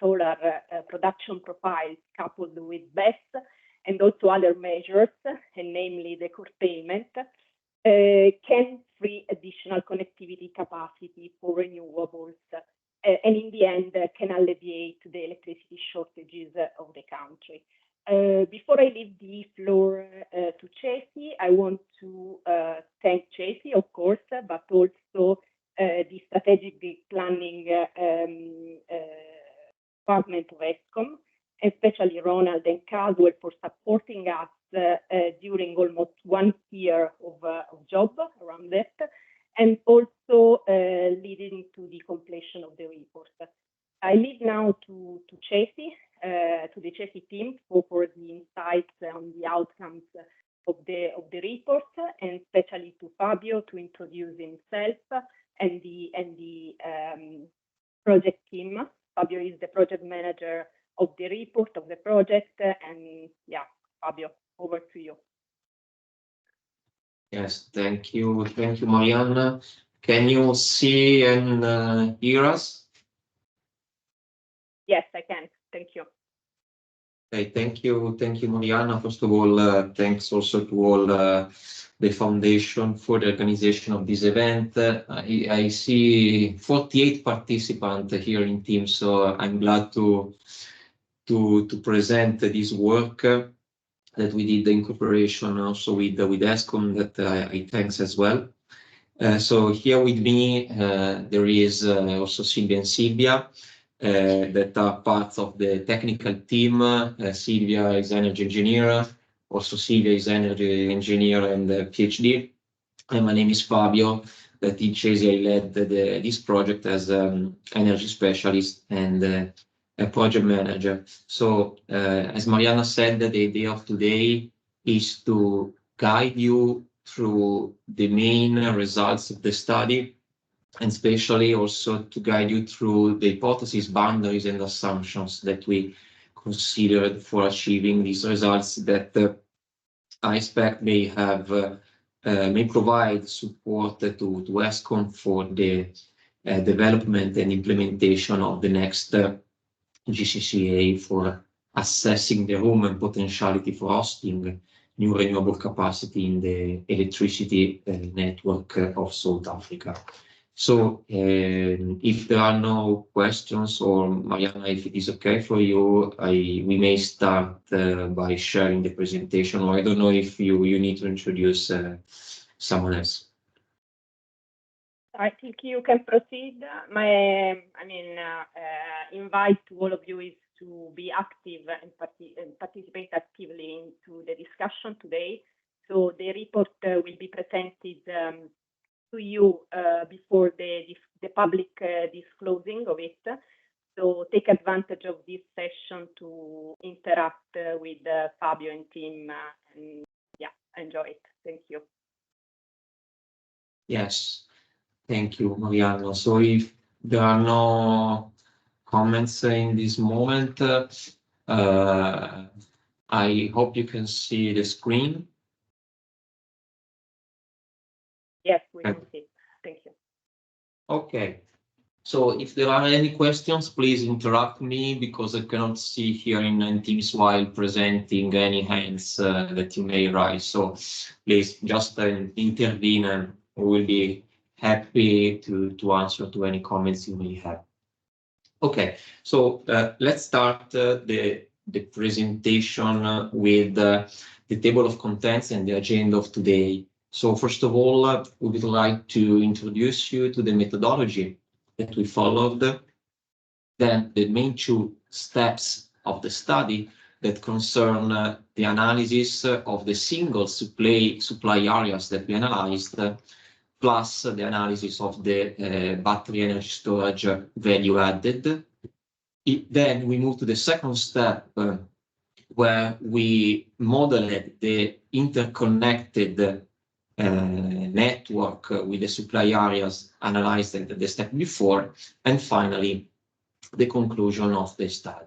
solar production profiles coupled with BESS and also other measures, and namely the curtailment, can free additional connectivity capacity for renewables, and in the end can alleviate the electricity shortages of the country. Before I leave the floor to CESI, I want to thank CESI, of course, but also the strategic planning department of Eskom, especially Ronald and Caswell, for supporting us during almost 1 year of job around that, and also leading to the completion of the report. I leave now to CESI, to the CESI team for the insights on the outcomes of the report, and especially to Fabio to introduce himself and the project team. Fabio is the project manager of the report of the project, and yeah, Fabio, over to you. Yes, thank you, Marianna. Can you see and hear us? Yes, I can. Thank you. Okay, thank you, Marianna. First of all, thanks also to all the foundation for the organization of this event. I see 48 participants here in team, so I'm glad to present this work that we did in cooperation also with Eskom, that I thanks as well. So here with me there is also Silvia and Silvia, that are part of the technical team. Silvia is energy engineer, also Silvia is energy engineer and PhD. And my name is Fabio, that in CESI I led this project as energy specialist and a project manager. So as Marianna said, the idea of today is to guide you through the main results of the study, and especially also to guide you through the hypotheses, boundaries, and assumptions that we considered for achieving these results that I expect may provide support to Eskom for the development and implementation of the next GCCA for assessing the room and potentiality for hosting new renewable capacity in the electricity network of South Africa. So if there are no questions, or Marianna, if it is okay for you, we may start by sharing the presentation, or I don't know if you need to introduce someone else. I think you can proceed. My invite to all of you is to be active and participate actively into the discussion today. So the report will be presented to you before the public disclosing of it. So take advantage of this session to interact with Fabio and team, and yeah, enjoy it. Thank you. Yes, thank you, Marianna. So if there are no comments in this moment, I hope you can see the screen. Yes, we can see. Thank you. Okay. So if there are any questions, please interrupt me, because I cannot see here in Teams while presenting any hands that you may raise. So please just intervene, and we will be happy to answer to any comments you may have. Okay, so let's start the presentation with the table of contents and the agenda of today. So first of all, we would like to introduce you to the methodology that we followed, then the main 2 steps of the study that concern the analysis of the single supply areas that we analyzed, plus the analysis of the battery energy storage value added. Then we move to the second step, where we modeled the interconnected network with the supply areas analyzed at the step before, and finally the conclusion of the study.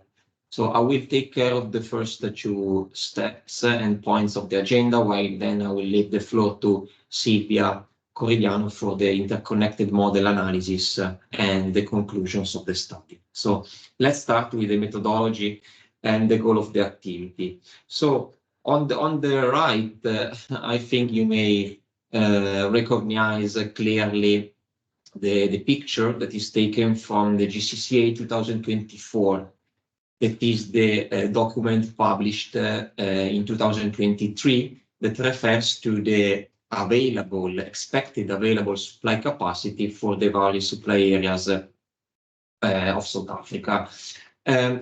So I will take care of the first 2 steps and points of the agenda, while then I will leave the floor to Silvia Corigliano for the interconnected model analysis and the conclusions of the study. So let's start with the methodology and the goal of the activity. So on the right, I think you may recognize clearly the picture that is taken from the GCCA 2024. That is the document published in 2023 that refers to the expected available supply capacity for the various supply areas of South Africa.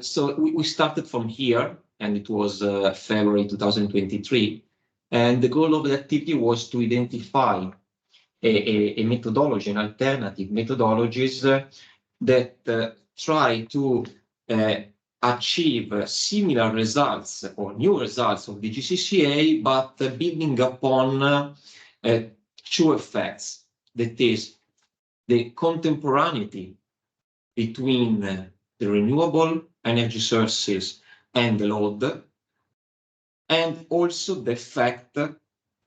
So we started from here, and it was February 2023. And the goal of the activity was to identify a methodology, an alternative methodologies that try to achieve similar results or new results of the GCCA, but building upon two effects. That is the contemporaneity between the renewable energy sources and the load, and also the effect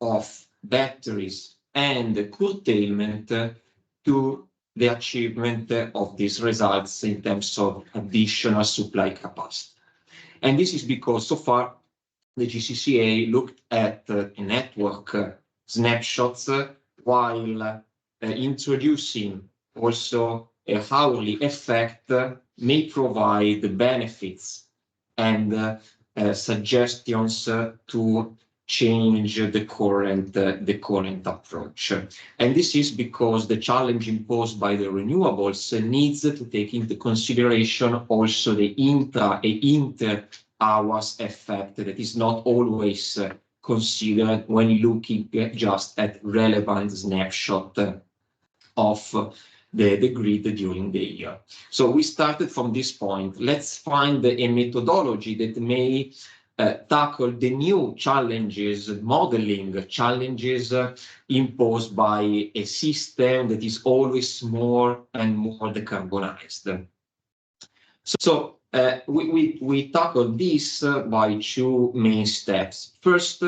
of batteries and the curtailment to the achievement of these results in terms of additional supply capacity. And this is because so far the GCCA looked at network snapshots while introducing also a hourly effect may provide benefits and suggestions to change the current approach. And this is because the challenge imposed by the renewables needs to take into consideration also the inter-hours effect that is not always considered when looking just at relevant snapshot of the grid during the year. So we started from this point. Let's find a methodology that may tackle the new challenges, modeling challenges imposed by a system that is always more and more decarbonized. So we tackle this by two main steps. First,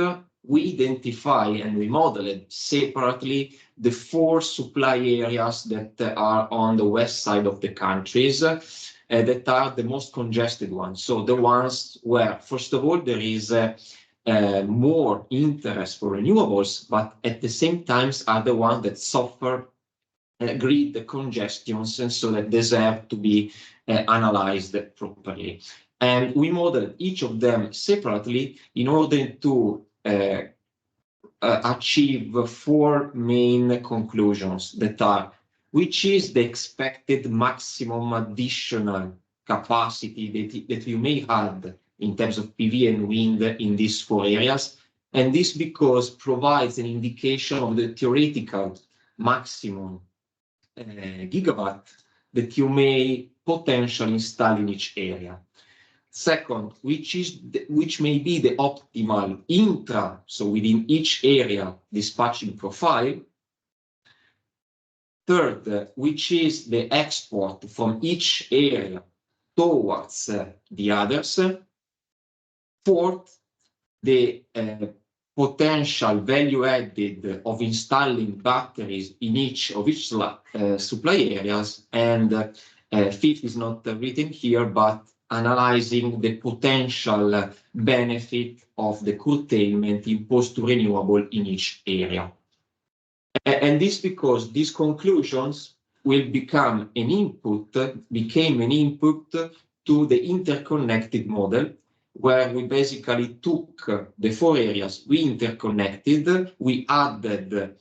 we identify and we model separately the 4 supply areas that are on the west side of the countries that are the most congested ones. So the ones where, first of all, there is more interest for renewables, but at the same time are the ones that suffer grid congestions, and so that deserve to be analyzed properly. And we model each of them separately in order to achieve 4 main conclusions that are: which is the expected maximum additional capacity that you may have in terms of PV and wind in these 4 areas. And this because provides an indication of the theoretical maximum gigawatt that you may potentially install in each area. Second, which may be the optimal so within each area, dispatching profile. Third, which is the export from each area towards the others. Fourth, the potential value added of installing batteries in each supply areas. And fifth is not written here, but analyzing the potential benefit of the curtailment imposed to renewable in each area. And this because these conclusions will became an input to the interconnected model, where we basically took the 4 areas we interconnected, we added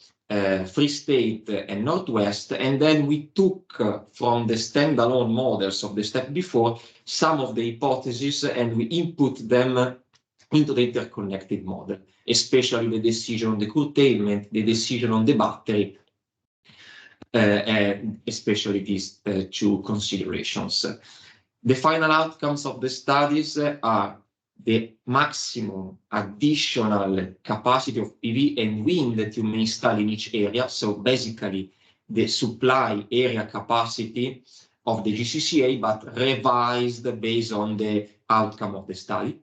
Free State and Northwest, and then we took from the standalone models of the step before some of the hypotheses and we input them into the interconnected model, especially the decision on the curtailment, the decision on the battery, especially these 2 considerations. The final outcomes of the studies are the maximum additional capacity of PV and wind that you may install in each area. So basically the supply area capacity of the GCCA, but revised based on the outcome of the study.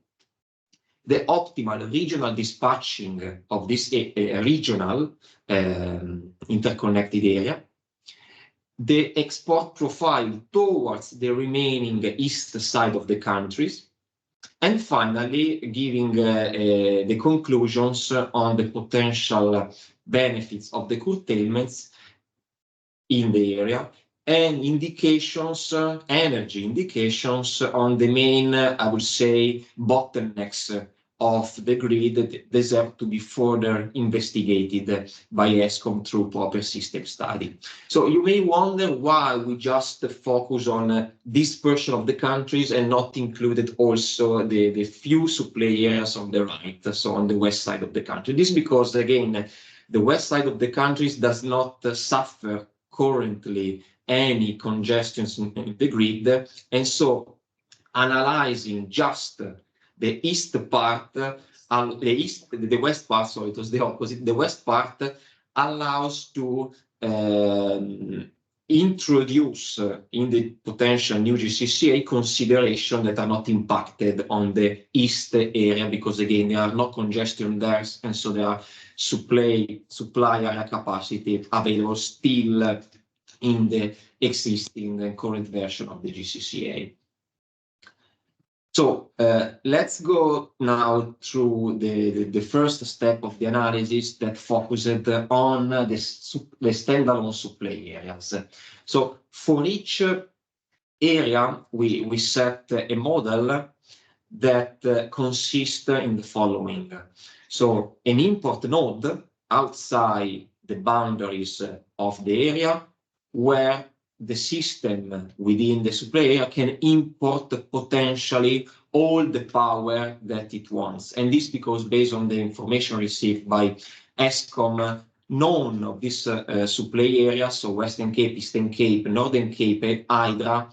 the optimal regional dispatching of this regional interconnected area, the export profile towards the remaining east side of the countries, and finally giving the conclusions on the potential benefits of the curtailments in the area, and indications, energy indications on the main, I would say, bottlenecks of the grid that deserve to be further investigated by Eskom through proper system study. So you may wonder why we just focus on this portion of the countries and not included also the few supply areas on the right, so on the west side of the country. This is because, again, the west side of the countries does not suffer currently any congestions in the grid, and so analyzing just the east part, the west part, sorry, it was the opposite. The west part allows to introduce in the potential new GCCA consideration that are not impacted on the east area, because again, there are no congestion there, and so there are supply area capacity available still in the existing and current version of the GCCA. So let's go now through the first step of the analysis that focused on the standalone supply areas. So for each area, we set a model that consists in the following. So an import node outside the boundaries of the area, where the system within the supply area can import potentially all the power that it wants. And this because based on the information received by Eskom, none of these supply areas, so Western Cape, Eastern Cape, Northern Cape, Hydra,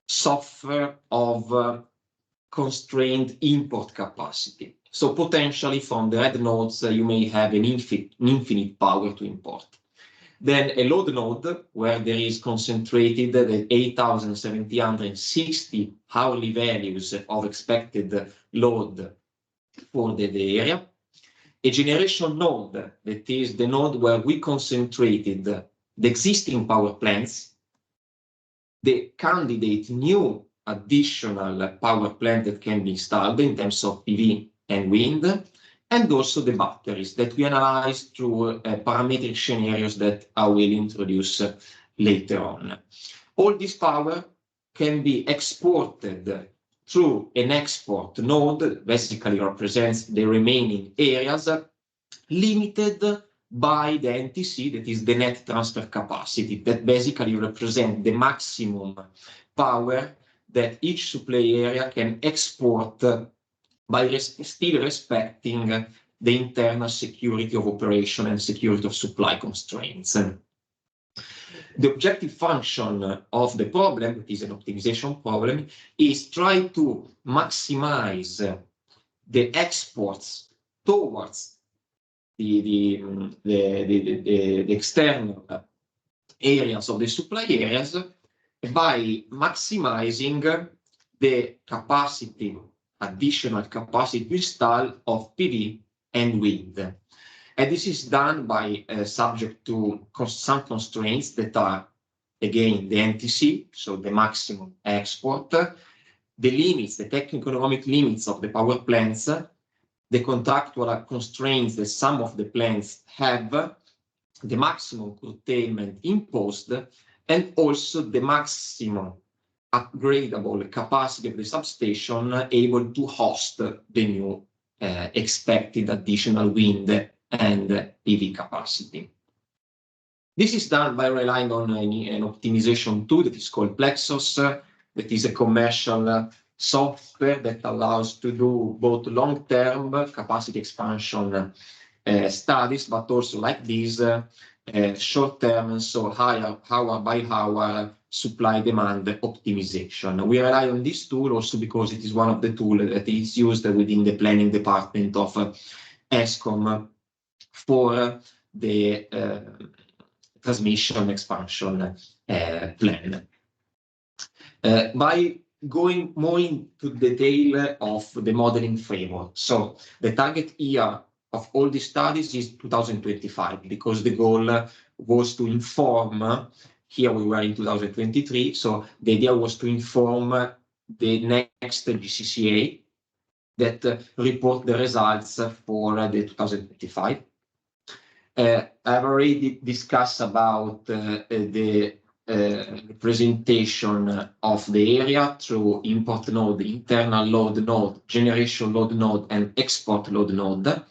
suffer of constrained import capacity. So potentially from the red nodes, you may have an infinite power to import. Then a load node where there is concentrated the 8,760 hourly values of expected load for the area. A generation node, that is the node where we concentrated the existing power plants, the candidate new additional power plant that can be installed in terms of PV and wind, and also the batteries that we analyze through parametric scenarios that I will introduce later on. All this power can be exported through an export node that basically represents the remaining areas, limited by the NTC, that is the net transfer capacity, that basically represents the maximum power that each supply area can export by still respecting the internal security of operation and security of supply constraints. The objective function of the problem, that is an optimization problem, is try to maximize the exports towards the external areas of the supply areas by maximizing the capacity, additional capacity to install of PV and wind. And this is done by subject to some constraints that are, again, the NTC, so the maximum export, the limits, the technical economic limits of the power plants, the contractual constraints that some of the plants have, the maximum curtailment imposed, and also the maximum upgradable capacity of the substation able to host the new expected additional wind and PV capacity. This is done by relying on an optimization tool that is called Plexos, that is a commercial software that allows to do both long-term capacity expansion studies, but also like this short-term, so hour by hour supply-demand optimization. We rely on this tool also because it is one of the tools that is used within the planning department of Eskom for the transmission expansion plan. By going more into detail of the modeling framework. So the target year of all the studies is 2025, because the goal was to inform, here we were in 2023, so the idea was to inform the next GCCA that report the results for the 2025. I've already discussed about the representation of the area through import node, internal load node, generation load node, and export load node.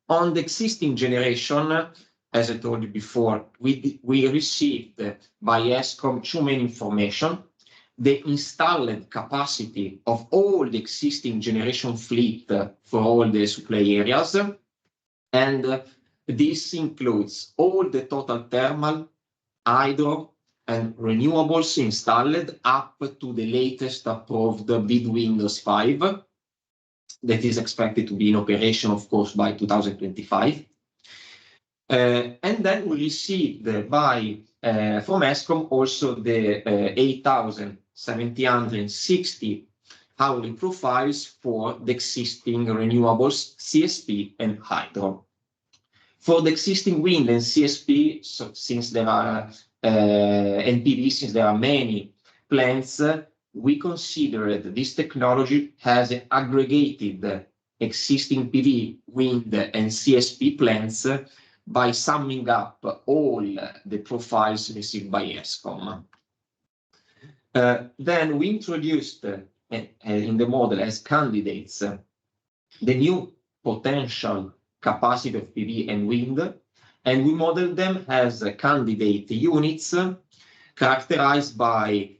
On the existing generation, as I told you before, we received by Eskom two main information: the installed capacity of all the existing generation fleet for all the supply areas, and this includes all the total thermal, hydro, and renewables installed up to the latest approved bid Windows 5, that is expected to be in operation, of course, by 2025. And then we received from Eskom also the 8,760 hourly profiles for the existing renewables, CSP, and hydro. For the existing wind and CSP, so since there are and PV, since there are many plants, we considered this technology has aggregated existing PV, wind, and CSP plants by summing up all the profiles received by Eskom. Then we introduced in the model as candidates the new potential capacity of PV and wind, and we modeled them as candidate units characterized by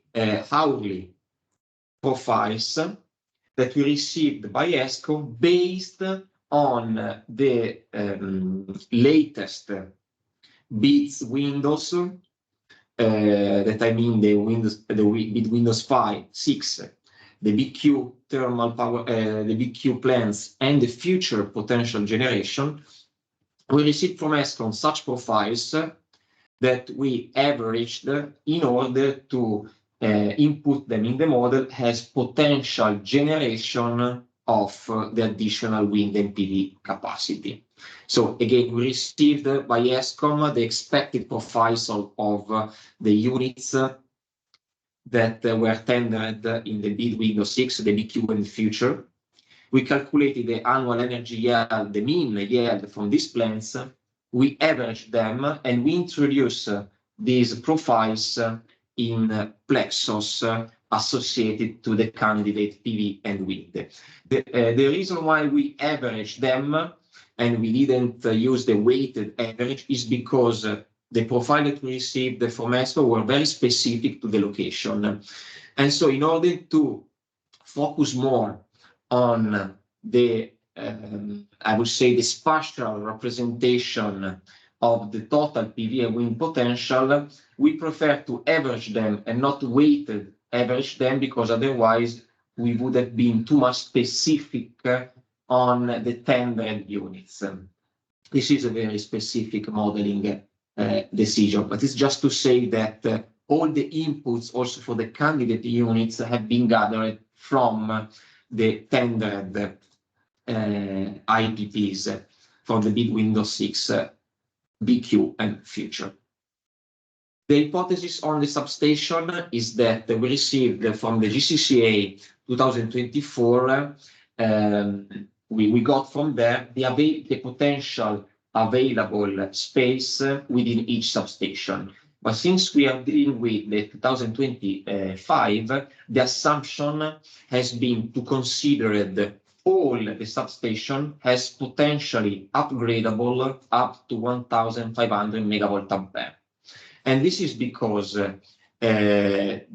hourly profiles that we received by Eskom based on the latest bids Windows, that I mean the bid Windows 5, 6, the BQ thermal power, the BQ plants, and the future potential generation. We received from Eskom such profiles that we averaged in order to input them in the model as potential generation of the additional wind and PV capacity. So again, we received by Eskom the expected profiles of the units that were tendered in the bid Windows 6, the BQ and the future. We calculated the annual energy yield, the mean yield from these plants. We averaged them, and we introduced these profiles in plexos associated to the candidate PV and wind. The reason why we averaged them and we didn't use the weighted average is because the profile that we received from Eskom were very specific to the location. And so in order to focus more on the, I would say, the spatial representation of the total PV and wind potential, we prefer to average them and not weighted average them, because otherwise we would have been too much specific on the tendered units. This is a very specific modeling decision, but it's just to say that all the inputs also for the candidate units have been gathered from the tendered IPPs from the bid Windows 6, BQ, and future. The hypothesis on the substation is that we received from the GCCA 2024, we got from there the potential available space within each substation. But since we are dealing with the 2025, the assumption has been to consider all the substation as potentially upgradable up to 1,500 megawatt ampere. And this is because the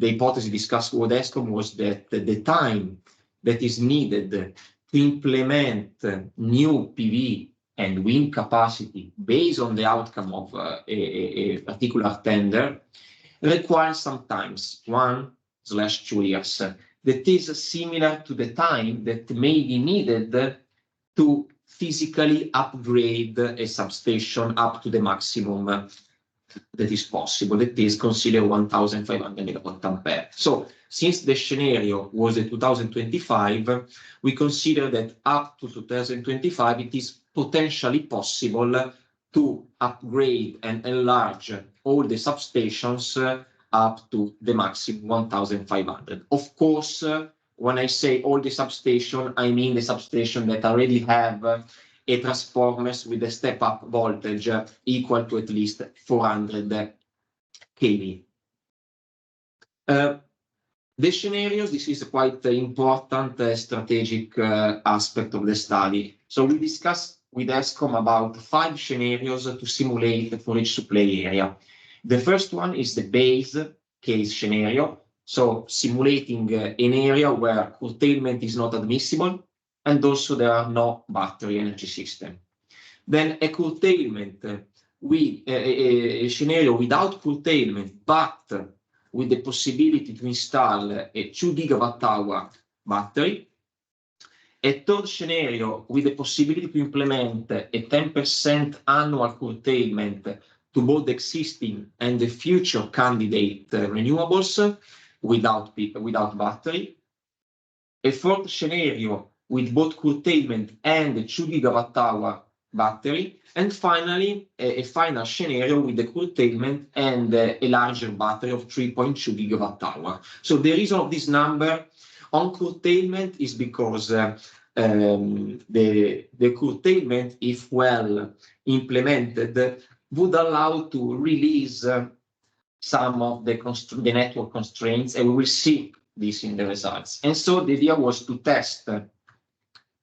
hypothesis discussed with Eskom was that the time that is needed to implement new PV and wind capacity based on the outcome of a particular tender requires sometimes 1/2 years. That is similar to the time that may be needed to physically upgrade a substation up to the maximum that is possible. That is considered 1,500 megawatt ampere. So since the scenario was the 2025, we consider that up to 2025 it is potentially possible to upgrade and enlarge all the substations up to the maximum 1,500. Of course, when I say all the substation, I mean the substation that already have a transformers with a step-up voltage equal to at least 400 kV. The scenarios, this is a quite important strategic aspect of the study. So we discussed with Eskom about 5 scenarios to simulate for each supply area. The first one is the base case scenario, so simulating an area where curtailment is not admissible and also there are no battery energy system. Then a curtailment with a scenario without curtailment, but with the possibility to install a 2 GWh battery. A third scenario with the possibility to implement a 10% annual curtailment to both existing and the future candidate renewables without battery. A fourth scenario with both curtailment and a 2 GWh battery, and finally a final scenario with the curtailment and a larger battery of 3.2 GWh. So the reason of this number on curtailment is because the curtailment, if well implemented, would allow to release some of the network constraints, and we will see this in the results. And so the idea was to test a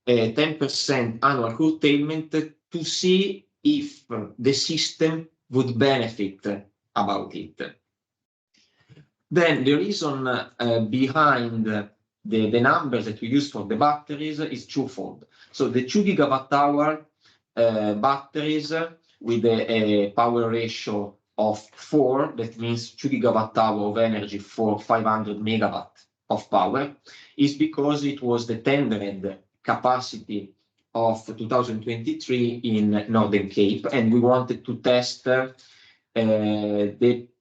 10% annual curtailment to see if the system would benefit about it. Then the reason behind the numbers that we use for the batteries is twofold. So the 2 GWh batteries with a power ratio of 4, that means 2 GWh of energy for 500 megawatt of power, is because it was the tendered capacity of 2023 in Northern Cape, and we wanted to test the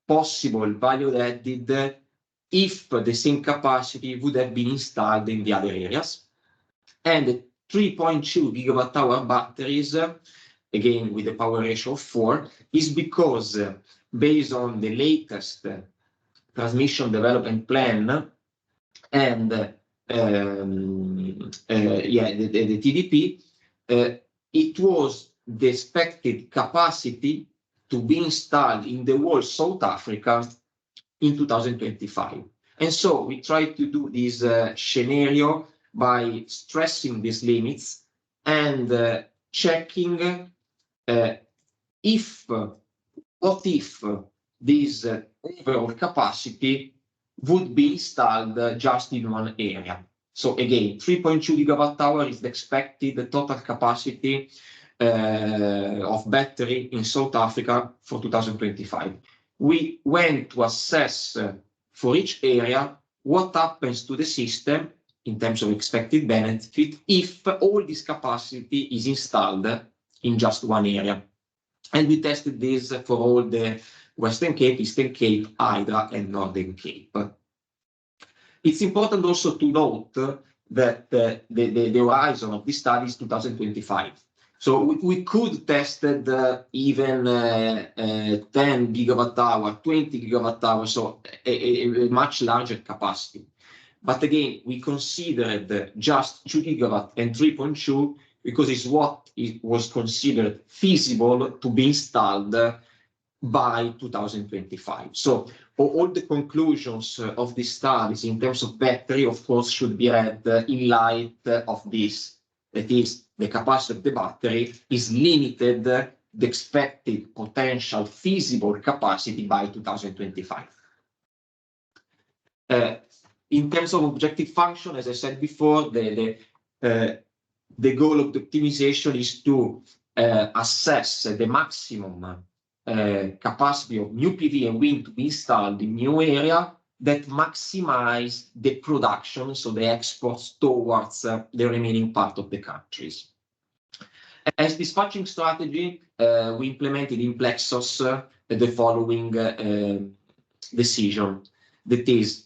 possible value added if the same capacity would have been installed in the other areas. And the 3.2 GWh batteries, again with a power ratio of 4, is because based on the latest transmission development plan and the TDP, it was the expected capacity to be installed in the whole South Africa in 2025. And so we tried to do this scenario by stressing these limits and checking what if this overall capacity would be installed just in one area. So again, 3.2 GWh is the expected total capacity of battery in South Africa for 2025. We went to assess for each area what happens to the system in terms of expected benefit if all this capacity is installed in just one area. And we tested this for all the Western Cape, Eastern Cape, Hydra, and Northern Cape. It's important also to note that the horizon of this study is 2025. So we could test even 10 GWh, 20 GWh, so a much larger capacity. But again, we considered just 2 GW and 3.2 because it's what it was considered feasible to be installed by 2025. So all the conclusions of these studies in terms of battery, of course, should be read in light of this. That is, the capacity of the battery is limited, the expected potential feasible capacity by 2025. In terms of objective function, as I said before, the goal of the optimization is to assess the maximum capacity of new PV and wind to be installed in new area that maximize the production, so the exports towards the remaining part of the countries. As dispatching strategy, we implemented in Plexos the following decision. That is,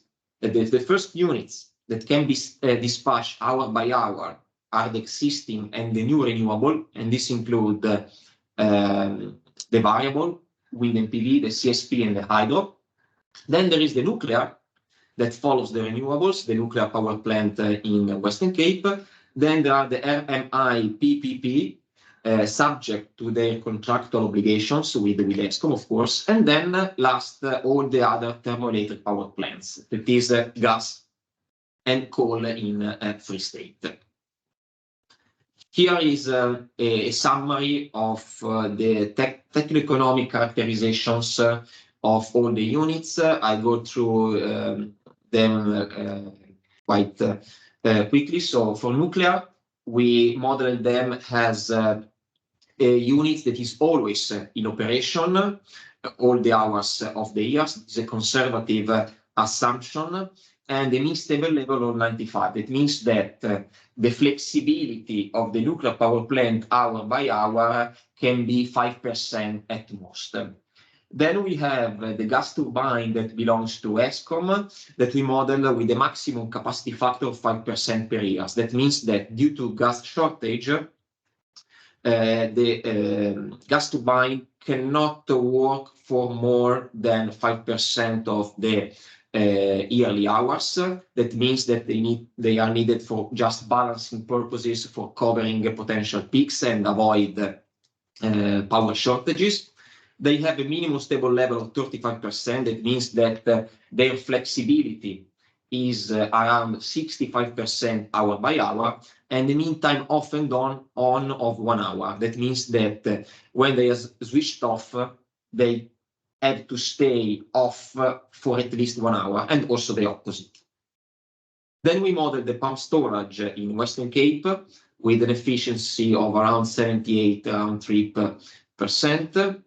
the first units that can be dispatched hour by hour are the existing and the new renewable, and this include the variable, wind and PV, the CSP and the hydro. Then there is the nuclear that follows the renewables, the nuclear power plant in Western Cape. Then there are the RMI PPP, subject to their contractual obligations with Eskom, of course. And then last, all the other thermoelectric power plants, that is gas and coal in Free State. Here is a summary of the techno-economic characterizations of all the units. I go through them quite quickly. So for nuclear, we model them as a unit that is always in operation all the hours of the year. It's a conservative assumption, and the mean stable level of 95. That means that the flexibility of the nuclear power plant hour by hour can be 5% at most. Then we have the gas turbine that belongs to Eskom that we model with a maximum capacity factor of 5% per year. That means that due to gas shortage, the gas turbine cannot work for more than 5% of the yearly hours. That means that they are needed for just balancing purposes, for covering potential peaks and avoid power shortages. They have a minimum stable level of 35%. That means that their flexibility is around 65% hour by hour, and the mean time off and on of 1 hour. That means that when they are switched off, they have to stay off for at least 1 hour, and also the opposite. Then we model the pump storage in Western Cape with an efficiency of around 78, around 3%.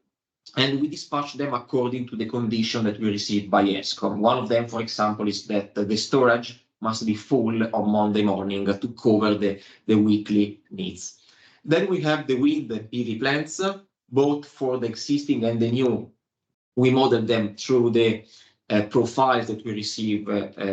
And we dispatch them according to the condition that we received by Eskom. One of them, for example, is that the storage must be full on Monday morning to cover the weekly needs. Then we have the wind and PV plants, both for the existing and the new. We model them through the profiles that we receive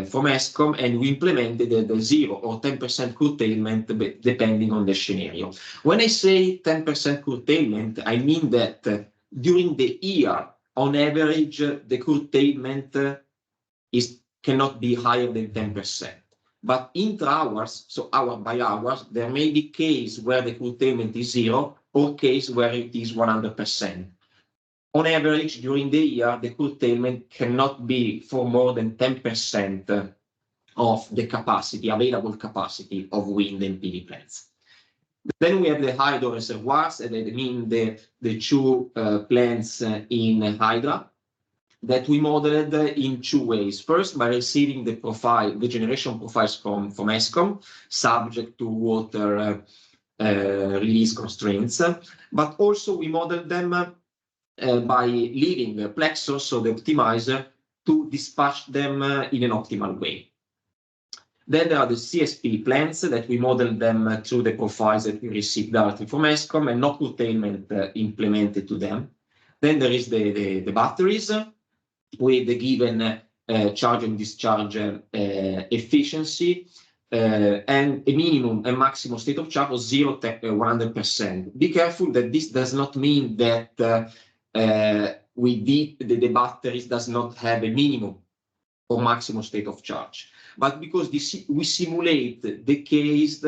from Eskom, and we implemented the 0 or 10% curtailment depending on the scenario. When I say 10% curtailment, I mean that during the year, on average, the curtailment cannot be higher than 10%. But intra-hours, so hour by hour, there may be case where the curtailment is 0 or case where it is 100%. On average, during the year, the curtailment cannot be for more than 10% of the capacity, available capacity of wind and PV plants. Then we have the hydro reservoirs, and I mean the two plants in Hydra that we modeled in 2 ways. First, by receiving the generation profiles from Eskom, subject to water release constraints, but also we modeled them by leaving the plexus, so the optimizer, to dispatch them in an optimal way. Then there are the CSP plants that we model them through the profiles that we received directly from Eskom, and no curtailment implemented to them. Then there is the batteries with the given charge and discharge efficiency and a minimum and maximum state of charge of 0 to 100%. Be careful that this does not mean that the batteries does not have a minimum or maximum state of charge, but because we simulate the case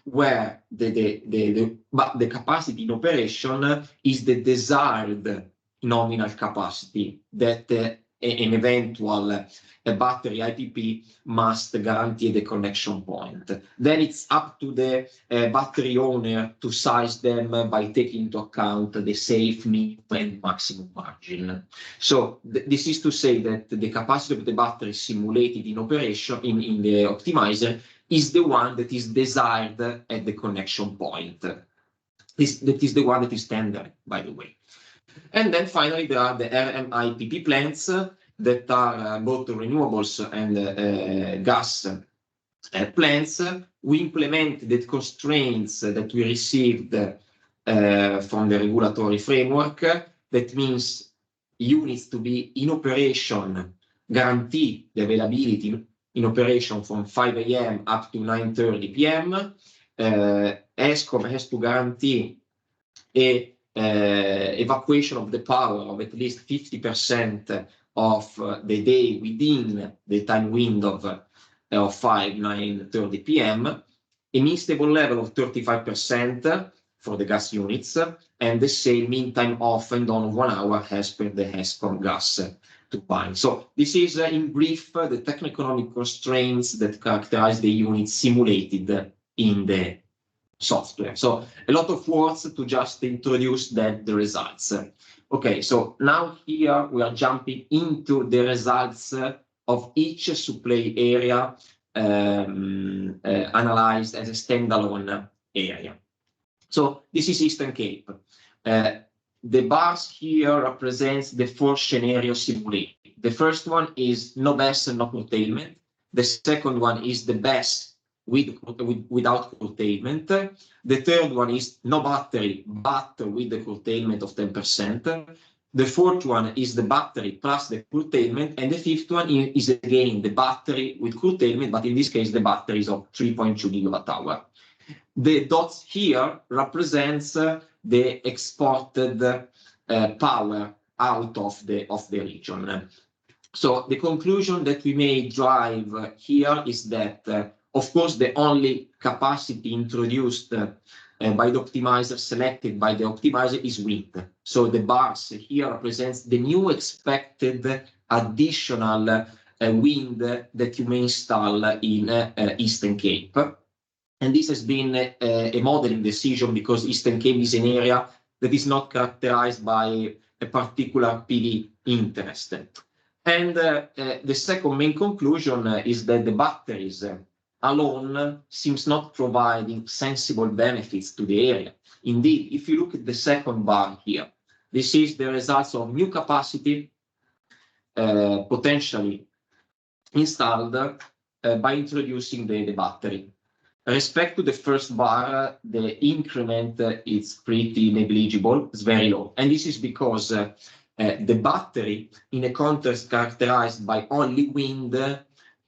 where the capacity in operation is the desired nominal capacity that an eventual battery IPP must guarantee the connection point. Then it's up to the battery owner to size them by taking into account the safe, minimum, and maximum margin. So this is to say that the capacity of the battery simulated in operation in the optimizer is the one that is desired at the connection point. That is the one that is standard, by the way. And then finally, there are the RMIPP plants that are both renewables and gas plants. We implemented the constraints that we received from the regulatory framework. That means units to be in operation guarantee the availability in operation from 5 a.m. up to 9:30 p.m. Eskom has to guarantee evacuation of the power of at least 50% of the day within the time window of 9:30 p.m. a mean stable level of 35% for the gas units, and the same mean time off and on 1 hour as per the Eskom gas turbine. So this is, in brief, the techno-economic constraints that characterize the unit simulated in the software. So a lot of words to just introduce the results. Okay, so now here we are jumping into the results of each supply area analyzed as a standalone area. So this is Eastern Cape. The bars here represents the 4 scenarios simulated. The first one is no BESS and no curtailment. The second one is the BESS without curtailment. The third one is no battery, but with the curtailment of 10%. The fourth one is the battery plus the curtailment, and the fifth one is again the battery with curtailment, but in this case the battery is of 3.2 gigawatt-hour. The dots here represents the exported power out of the region. So the conclusion that we may drive here is that, of course, the only capacity introduced by the optimizer, selected by the optimizer, is wind. So the bars here represents the new expected additional wind that you may install in Eastern Cape. And this has been a modeling decision because Eastern Cape is an area that is not characterized by a particular PV interest. And the second main conclusion is that the batteries alone seems not providing sensible benefits to the area. Indeed, if you look at the second bar here, this is the results of new capacity potentially installed by introducing the battery. Respect to the first bar, the increment is pretty negligible, it's very low. And this is because the battery, in a context characterized by only wind,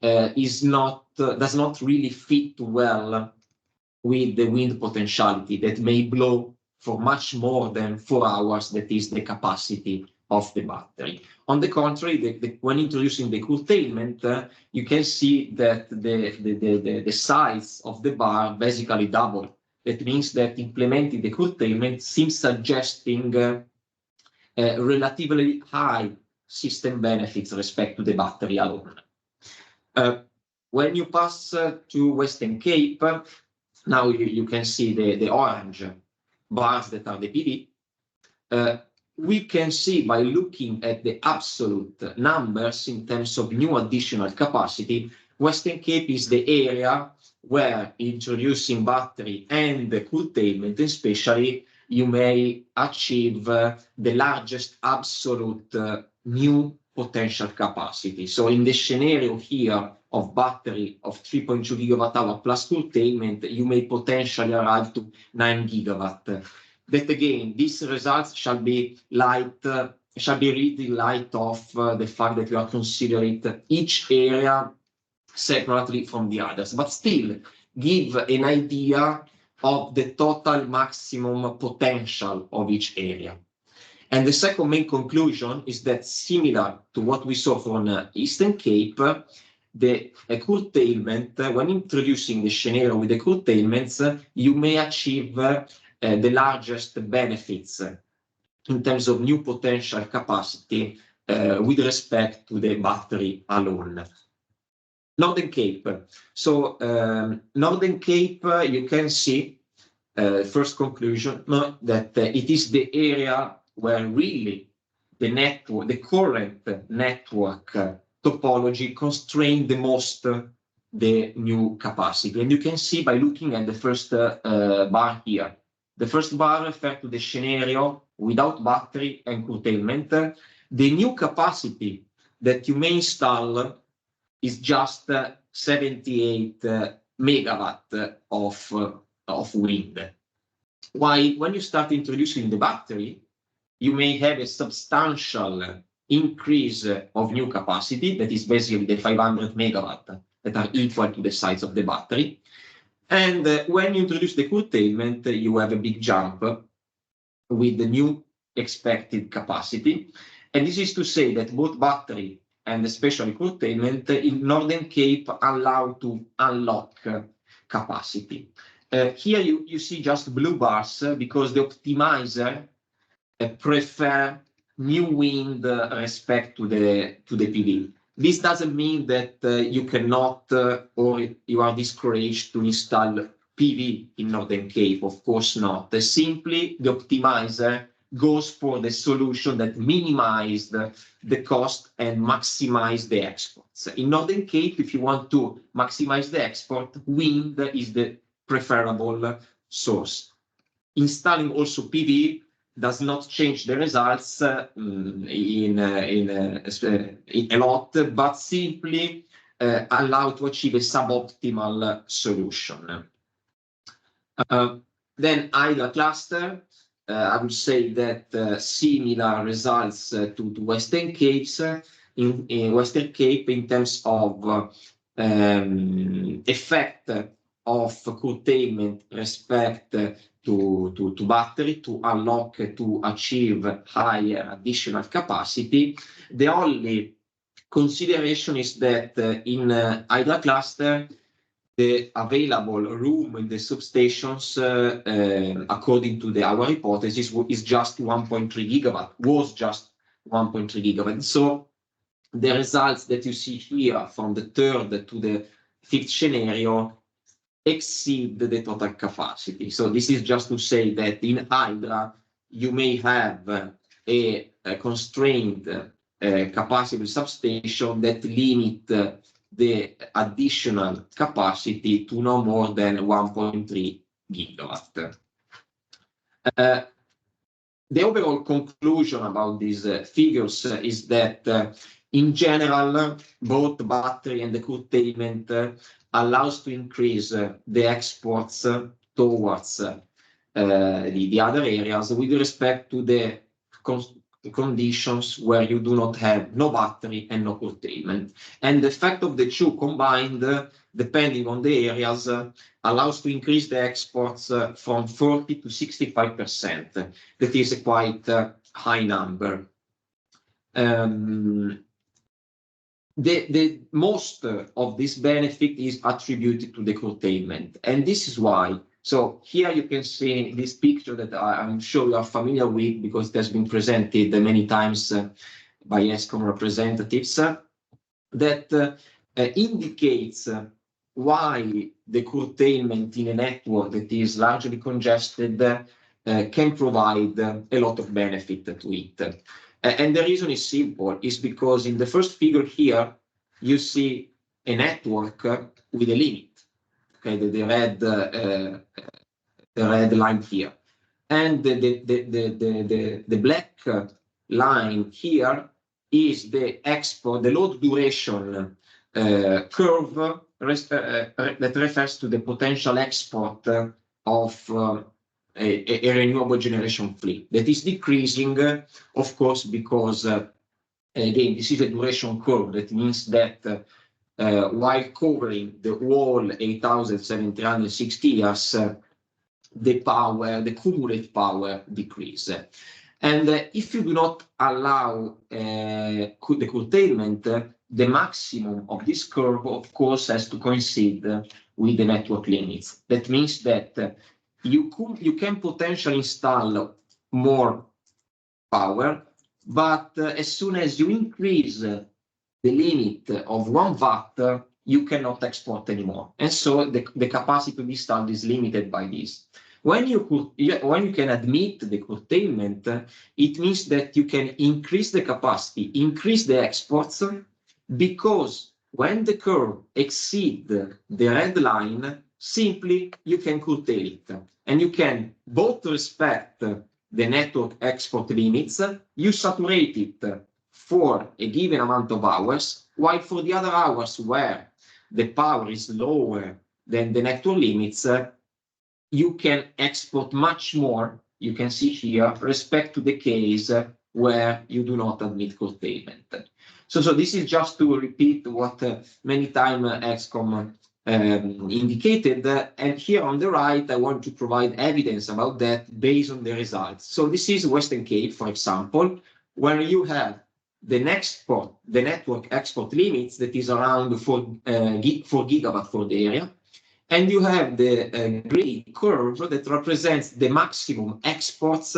does not really fit well with the wind potentiality that may blow for much more than 4 hours, that is the capacity of the battery. On the contrary, when introducing the curtailment, you can see that the size of the bar basically doubled. That means that implementing the curtailment seems suggesting relatively high system benefits respect to the battery alone. When you pass to Western Cape, now you can see the orange bars that are the PV. We can see by looking at the absolute numbers in terms of new additional capacity, Western Cape is the area where introducing battery and the curtailment especially, you may achieve the largest absolute new potential capacity. So in the scenario here of battery of 3.2 gigawatt-hour plus curtailment, you may potentially arrive to 9 gigawatt. That again, these results shall be read in light of the fact that we are considering each area separately from the others, but still give an idea of the total maximum potential of each area. And the second main conclusion is that, similar to what we saw from Eastern Cape, the curtailment, when introducing the scenario with the curtailments, you may achieve the largest benefits in terms of new potential capacity with respect to the battery alone. Northern Cape. So Northern Cape, you can see, first conclusion, that it is the area where really the network, the current network topology constrain the most the new capacity. And you can see by looking at the first bar here. The first bar refers to the scenario without battery and curtailment. The new capacity that you may install is just 78 megawatt of wind. While when you start introducing the battery, you may have a substantial increase of new capacity, that is basically the 500 megawatt that are equal to the size of the battery. And when you introduce the curtailment, you have a big jump with the new expected capacity. And this is to say that both battery and especially curtailment in Northern Cape allow to unlock capacity. Here you see just blue bars because the optimizer prefer new wind respect to the PV. This doesn't mean that you cannot or you are discouraged to install PV in Northern Cape. Of course not. Simply the optimizer goes for the solution that minimizes the cost and maximize the exports. In Northern Cape, if you want to maximize the export, wind is the preferable source. Installing also PV does not change the results in a lot, but simply allow to achieve a suboptimal solution. Then Hydra cluster, I would say that similar results to Western Capes in Western Cape in terms of effect of curtailment respect to battery to unlock to achieve higher additional capacity. The only consideration is that in Hydra cluster, the available room in the substations, according to our hypothesis, is just 1.3 gigawatt, was just 1.3 gigawatt. So the results that you see here from the third to the fifth scenario exceed the total capacity. So this is just to say that in Hydra, you may have a constrained capacity substation that limit the additional capacity to no more than 1.3 gigawatt. The overall conclusion about these figures is that in general, both battery and the curtailment allows to increase the exports towards the other areas with respect to the conditions where you do not have no battery and no curtailment. And the effect of the two combined, depending on the areas, allows to increase the exports from 40 to 65%. That is a quite high number. The most of this benefit is attributed to the curtailment, and this is why. So here you can see this picture that I'm sure you are familiar with because it has been presented many times by Eskom representatives that indicates why the curtailment in a network that is largely congested can provide a lot of benefit to it. And the reason is simple, is because in the first figure here, you see a network with a limit. Okay, the red line here, and the black line here is the export, the load duration curve that refers to the potential export of a renewable generation fleet that is decreasing, of course, because again, this is a duration curve. That means that while covering the whole 8,760 years, the cumulative power decrease. And if you do not allow the curtailment, the maximum of this curve, of course, has to coincide with the network limits. That means that you can potentially install more power, but as soon as you increase the limit of 1 watt, you cannot export anymore. And so the capacity to be installed is limited by this. When you can admit the curtailment, it means that you can increase the capacity, increase the exports, because when the curve exceeds the red line, simply you can curtail it. And you can both respect the network export limits, you saturate it for a given amount of hours, while for the other hours where the power is lower than the network limits, you can export much more, you can see here, respect to the case where you do not admit curtailment. So this is just to repeat what many times Eskom indicated, and here on the right, I want to provide evidence about that based on the results. So this is Western Cape, for example, where you have the network export limits that is around 4 gigawatt for the area, and you have the gray curve that represents the maximum exports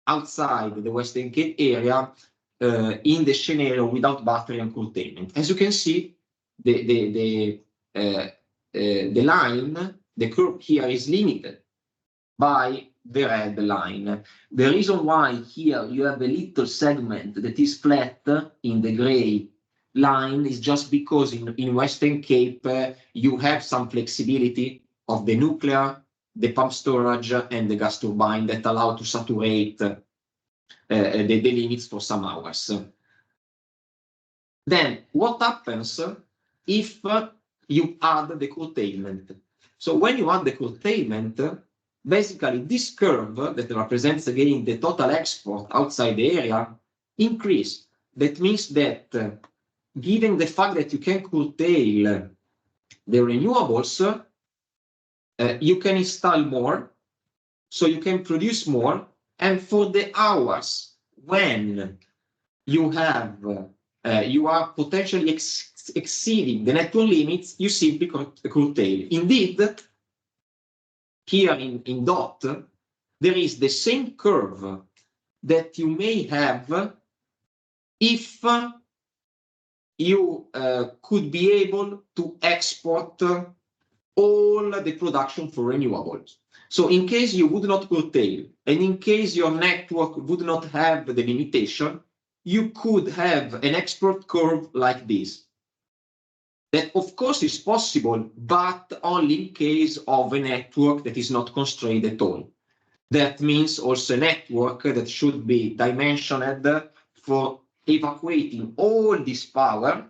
outside the Western Cape area in the scenario without battery and curtailment. As you can see, the line, the curve here is limited by the red line. The reason why here you have a little segment that is flat in the gray line is just because in Western Cape you have some flexibility of the nuclear, the pump storage, and the gas turbine that allow to saturate the limits for some hours. Then what happens if you add the curtailment? So when you add the curtailment, basically this curve that represents again the total export outside the area increase. That means that given the fact that you can curtail the renewables, you can install more, so you can produce more, and for the hours when you have you are potentially exceeding the network limits, you simply curtail. Indeed, here in dot, there is the same curve that you may have if you could be able to export all the production for renewables. So in case you would not curtail, and in case your network would not have the limitation, you could have an export curve like this. That of course is possible, but only in case of a network that is not constrained at all. That means also a network that should be dimensioned for evacuating all this power,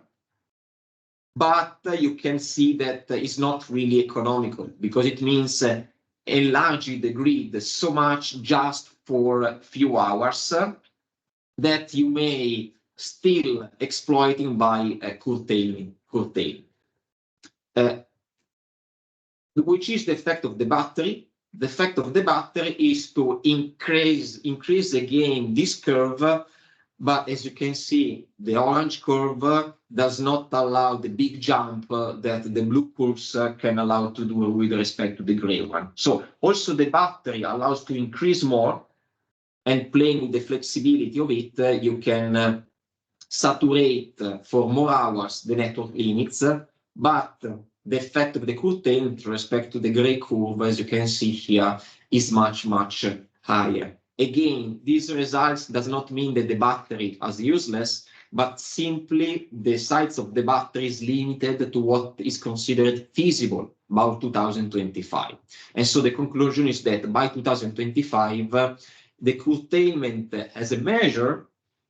but you can see that it's not really economical, because it means enlarging the grid so much just for a few hours that you may still exploiting by curtailing. Which is the effect of the battery? The effect of the battery is to increase again this curve, but as you can see, the orange curve does not allow the big jump that the blue curves can allow to do with respect to the gray one. So also the battery allows to increase more, and playing with the flexibility of it, you can saturate for more hours the network limits, but the effect of the curtailment with respect to the gray curve, as you can see here, is much, much higher. Again, these results does not mean that the battery is useless, but simply the size of the battery is limited to what is considered feasible by 2025. And so the conclusion is that by 2025, the curtailment as a measure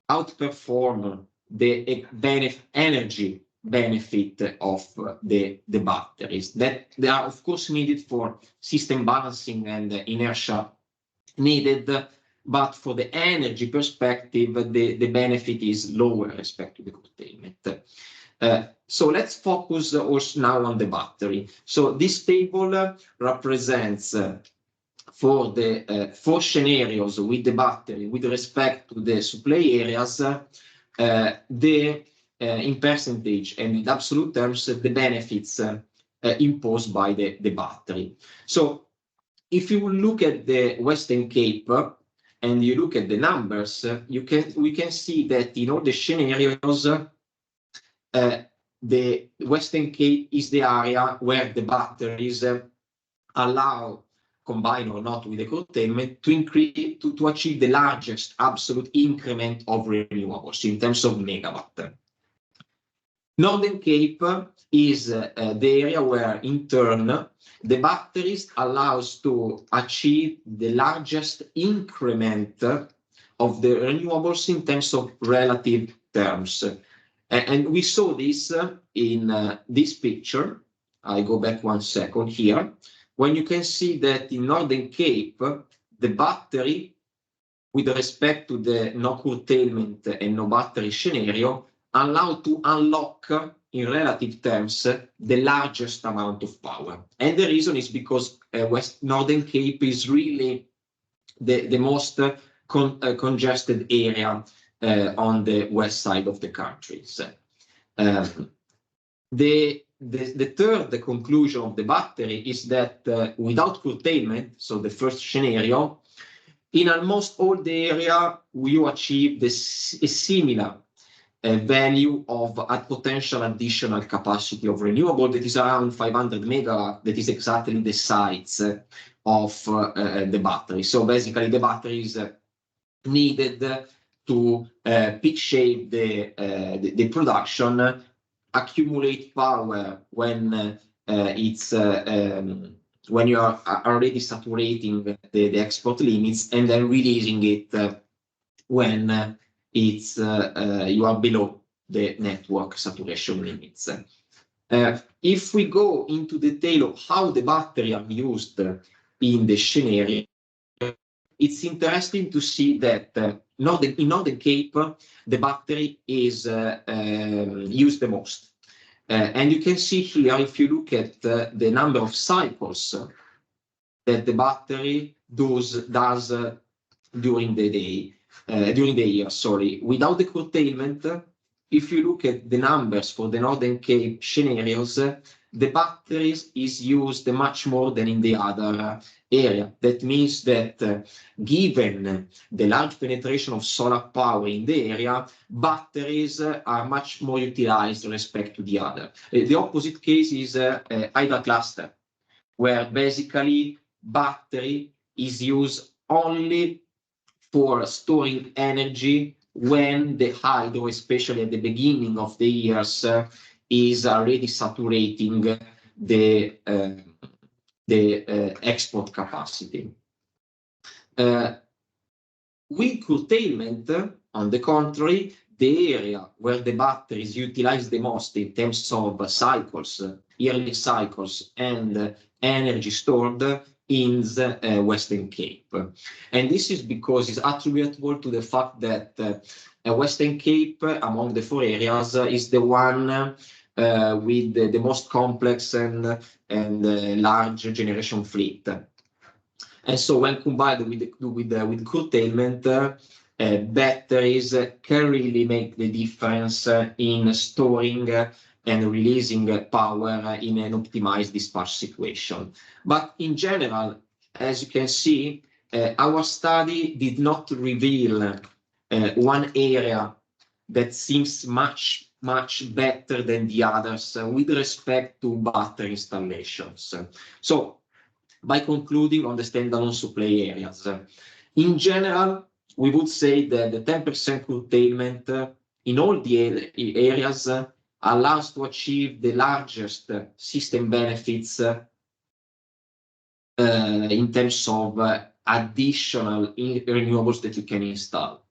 outperform the energy benefit of the batteries, that they are of course needed for system balancing and inertia needed, but for the energy perspective, the benefit is lower respect to the curtailment. So let's focus also now on the battery. So this table represents for the 4 scenarios with the battery with respect to the supply areas, in percentage and in absolute terms, the benefits imposed by the battery. So if you look at the Western Cape and you look at the numbers, we can see that in all the scenarios, the Western Cape is the area where the batteries allow, combined or not with the curtailment, to increase to achieve the largest absolute increment of renewables in terms of megawatt. Northern Cape is the area where, in turn, the batteries allows to achieve the largest increment of the renewables in terms of relative terms. And we saw this in this picture. I go back 1 second here, when you can see that in Northern Cape, the battery with respect to the no curtailment and no battery scenario, allow to unlock in relative terms the largest amount of power. And the reason is because Northern Cape is really the most congested area on the west side of the countries. The third conclusion of the battery is that without curtailment, so the first scenario, in almost all the area, you achieve a similar value of a potential additional capacity of renewable that is around 500 megawatt. That is exactly the size of the battery. So basically, the battery is needed to peak shape the production, accumulate power when when you are already saturating the export limits, and then releasing it when you are below the network saturation limits. If we go into detail of how the battery are used in the scenario, it's interesting to see that in Northern Cape, the battery is used the most. And you can see here, if you look at the number of cycles that the battery does during the day, during the year, sorry, without the curtailment, if you look at the numbers for the Northern Cape scenarios, the batteries is used much more than in the other area. That means that given the large penetration of solar power in the area, batteries are much more utilized with respect to the other. The opposite case is hydro cluster, where basically battery is used only for storing energy when the hydro, especially at the beginning of the years, is already saturating the export capacity. With curtailment, on the contrary, the area where the battery is utilized the most in terms of cycles, yearly cycles, and energy stored in the Western Cape. And this is because it's attributable to the fact that Western Cape, among the four areas, is the one with the most complex and large generation fleet. And so when combined with curtailment, batteries can really make the difference in storing and releasing power in an optimized dispatch situation. But in general, as you can see, our study did not reveal one area that seems much better than the others with respect to battery installations. So, by concluding on the standalone supply areas, in general, we would say that the 10% curtailment in all the areas allows to achieve the largest system benefits in terms of additional renewables that you can install.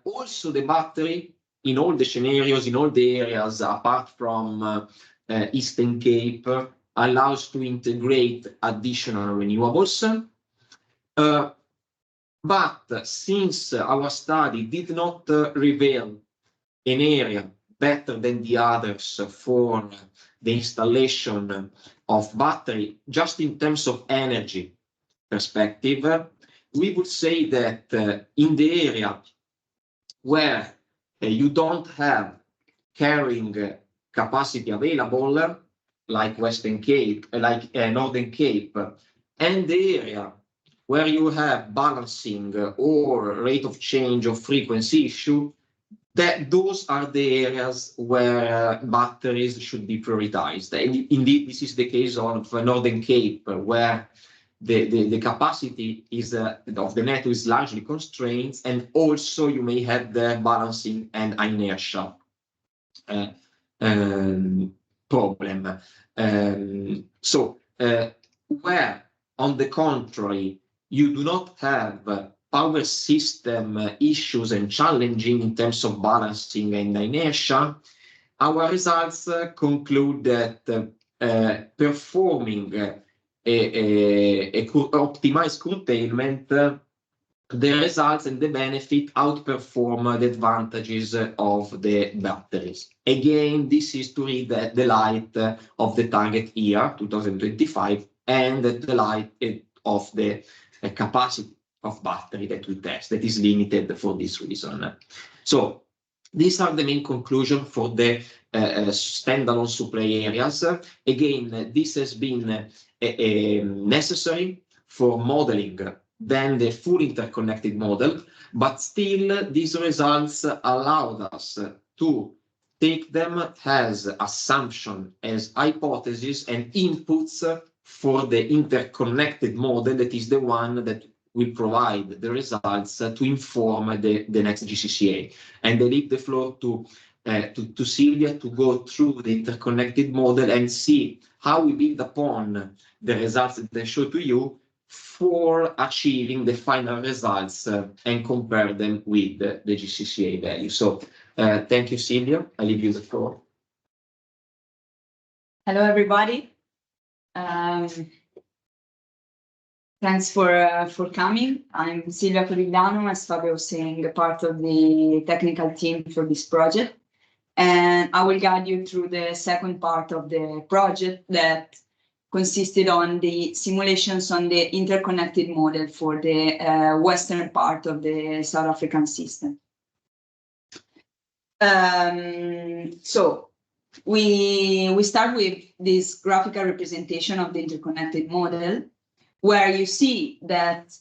Also, the battery in all the scenarios, in all the areas, apart from Eastern Cape, allows to integrate additional renewables. But since our study did not reveal an area better than the others for the installation of battery, just in terms of energy perspective, we would say that in the area where you don't have carrying capacity available, like Western Cape, like Northern Cape, and the area where you have balancing or rate of change of frequency issue, that those are the areas where batteries should be prioritized. And indeed, this is the case of Northern Cape, where the capacity is of the network is largely constrained, and also you may have the balancing and inertia problem. Where, on the contrary, you do not have power system issues and challenging in terms of balancing and inertia, our results conclude that performing a optimized curtailment the results and the benefit outperform the advantages of the batteries. Again, this is to read at the light of the target year, 2025, and at the light of the capacity of battery that we test, that is limited for this reason. So these are the main conclusions for the standalone supply areas. Again, this has been necessary for modeling than the full interconnected model, but still these results allowed us to take them as assumption, as hypothesis and inputs for the interconnected model, that is the one that will provide the results to inform the next GCCA. And I leave the floor to Silvia to go through the interconnected model and see how we build upon the results that I showed to you for achieving the final results and compare them with the GCCA value. So thank you, Silvia. I leave you the floor. Hello, everybody. Thanks for coming. I'm Silvia Corigliano, as Fabio was saying, part of the technical team for this project. And I will guide you through the second part of the project that consisted on the simulations on the interconnected model for the western part of the South African system. So we start with this graphical representation of the interconnected model, where you see that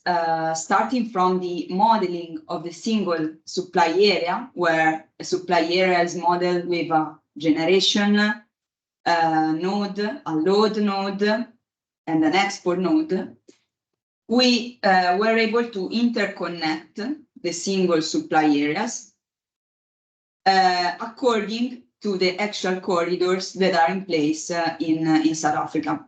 starting from the modeling of the single supply area, where a supply area is modeled with a generation node, a load node, and an export node, we were able to interconnect the single supply areas according to the actual corridors that are in place in South Africa.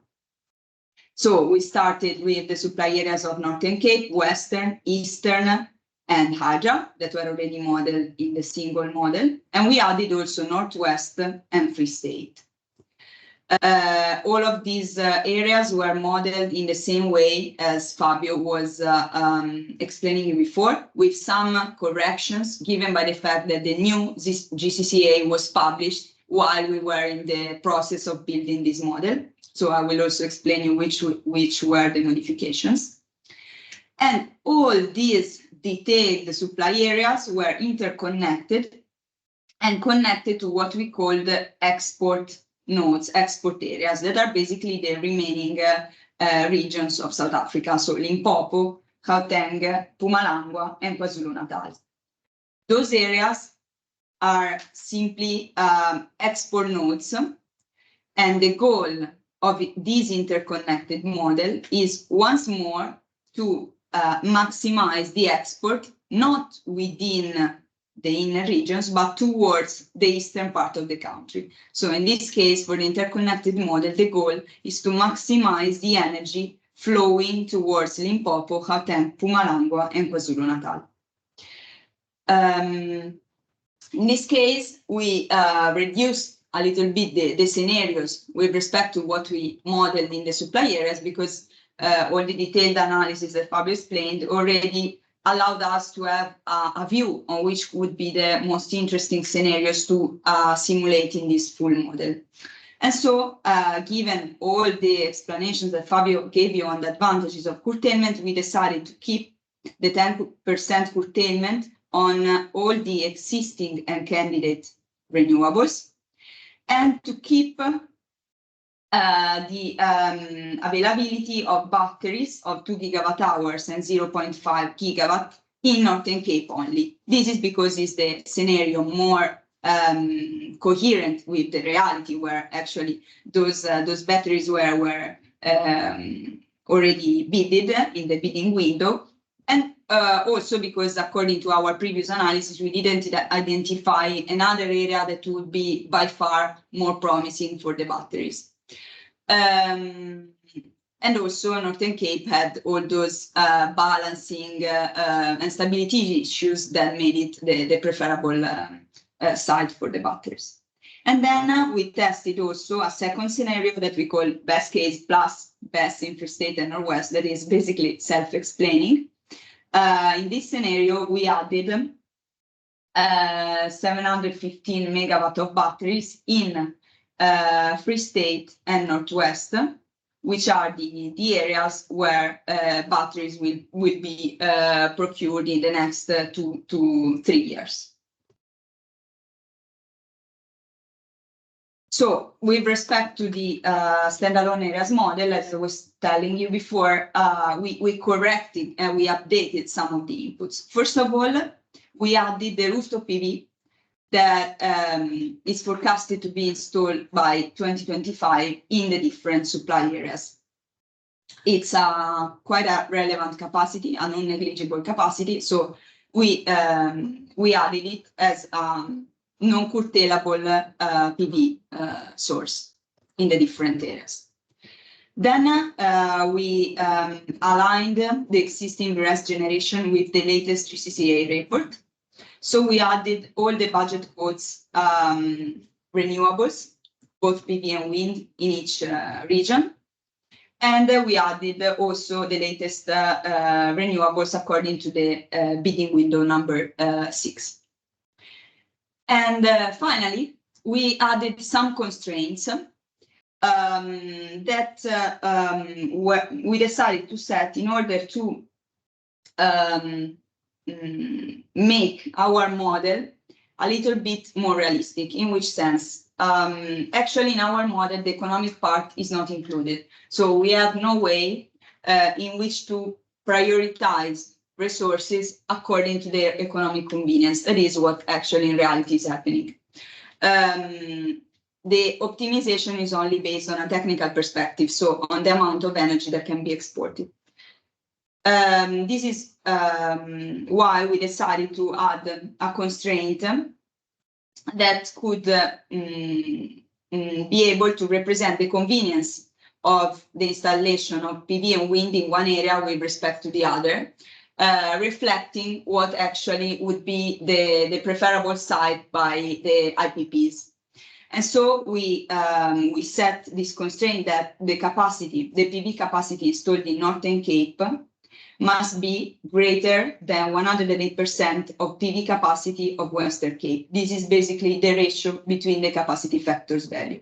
So we started with the supply areas of Northern Cape, Western, Eastern, and Haja that were already modeled in the single model. And we added also Northwest and Free State. All of these areas were modeled in the same way as Fabio was explaining before, with some corrections given by the fact that the new GCCA was published while we were in the process of building this model. So I will also explain you which were the modifications. And all these detailed supply areas were interconnected and connected to what we call the export nodes, export areas, that are basically the remaining regions of South Africa. So Limpopo, Gauteng, Mpumalanga, and KwaZulu-Natal. Those areas are simply export nodes. And the goal of this interconnected model is once more to maximize the export, not within the inner regions, but towards the eastern part of the country. So in this case, for the interconnected model, the goal is to maximize the energy flowing towards Limpopo, Gauteng, Mpumalanga, and KwaZulu-Natal. In this case, we reduced a little bit the scenarios with respect to what we modeled in the supply areas, because all the detailed analysis that Fabio explained already allowed us to have a view on which would be the most interesting scenarios to simulate in this full model. And so, given all the explanations that Fabio gave you on the advantages of curtailment, we decided to keep the 10% curtailment on all the existing and candidate renewables, and to keep the availability of batteries of 2 gigawatt-hours and 0.5 gigawatt in Northern Cape only. This is because it's the scenario more coherent with the reality, where actually those batteries were already bidded in the bidding window. And also because, according to our previous analysis, we didn't identify another area that would be by far more promising for the batteries. And also Northern Cape had all those balancing and stability issues that made it the preferable site for the batteries. And then we tested also a second scenario that we call best case plus best in Free State and Northwest, that is basically self-explaining. In this scenario, we added 715 megawatt of batteries in Free State and Northwest, which are the areas where batteries will be procured in the next 2 to 3 years. So with respect to the standalone areas model, as I was telling you before, we corrected and we updated some of the inputs. First of all, we added the rooftop PV that is forecasted to be installed by 2025 in the different supply areas. It's quite a relevant capacity, a non-negligible capacity, so we added it as non-curtailable PV source in the different areas. Then we aligned the existing RES generation with the latest GCCA report. So we added all the budget codes renewables, both PV and wind in each region. And we added also the latest renewables according to the bidding window number 6. And finally, we added some constraints that we decided to set in order to make our model a little bit more realistic. In which sense? Actually, in our model, the economic part is not included. So we have no way in which to prioritize resources according to their economic convenience. That is what actually in reality is happening. The optimization is only based on a technical perspective, so on the amount of energy that can be exported. This is why we decided to add a constraint that could be able to represent the convenience of the installation of PV and wind in one area with respect to the other, reflecting what actually would be the preferable site by the IPPs. And so we set this constraint that the PV capacity installed in Northern Cape must be greater than 108% of PV capacity of Western Cape. This is basically the ratio between the capacity factors value.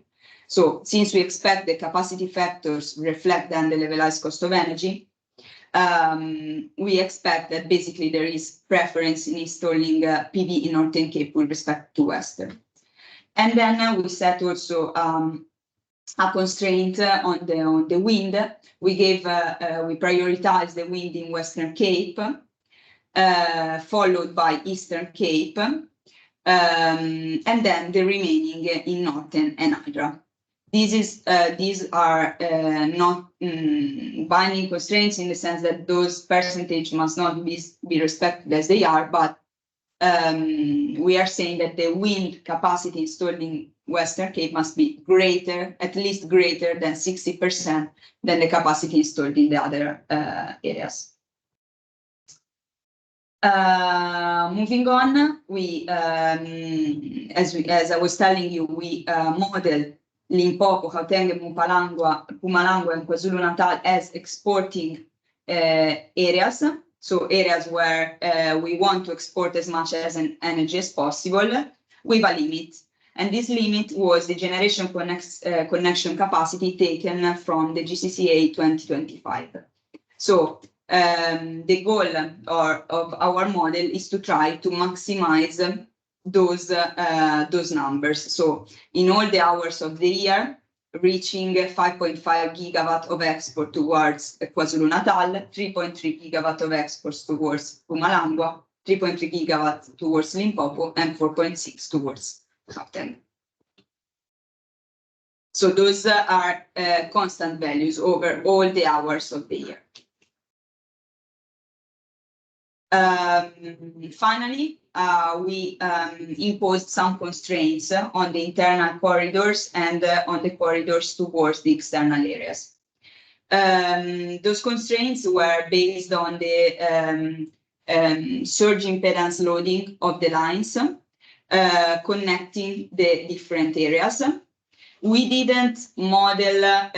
So since we expect the capacity factors reflect then the levelized cost of energy, we expect that basically there is preference in installing PV in Northern Cape with respect to Western. And then we set also a constraint on the wind. We prioritized the wind in Western Cape, followed by Eastern Cape, and then the remaining in Northern and Hydra. These are not binding constraints in the sense that those percentage must not be respected as they are, but we are saying that the wind capacity installed in Western Cape must be greater, at least greater than 60% than the capacity installed in the other areas. Moving on, as I was telling you, we modeled Limpopo, Gauteng, Mpumalanga, and KwaZulu-Natal as exporting areas. So areas where we want to export as much energy as possible with a limit. And this limit was the generation connection capacity taken from the GCCA 2025. So the goal of our model is to try to maximize those numbers. So in all the hours of the year, reaching 5.5 gigawatt of export towards KwaZulu-Natal, 3.3 gigawatt of exports towards Mpumalanga, 3.3 gigawatt towards Limpopo, and 4.6 towards Gauteng. So those are constant values over all the hours of the year. Finally, we imposed some constraints on the internal corridors and on the corridors towards the external areas. Those constraints were based on the surge impedance loading of the lines connecting the different areas. We didn't model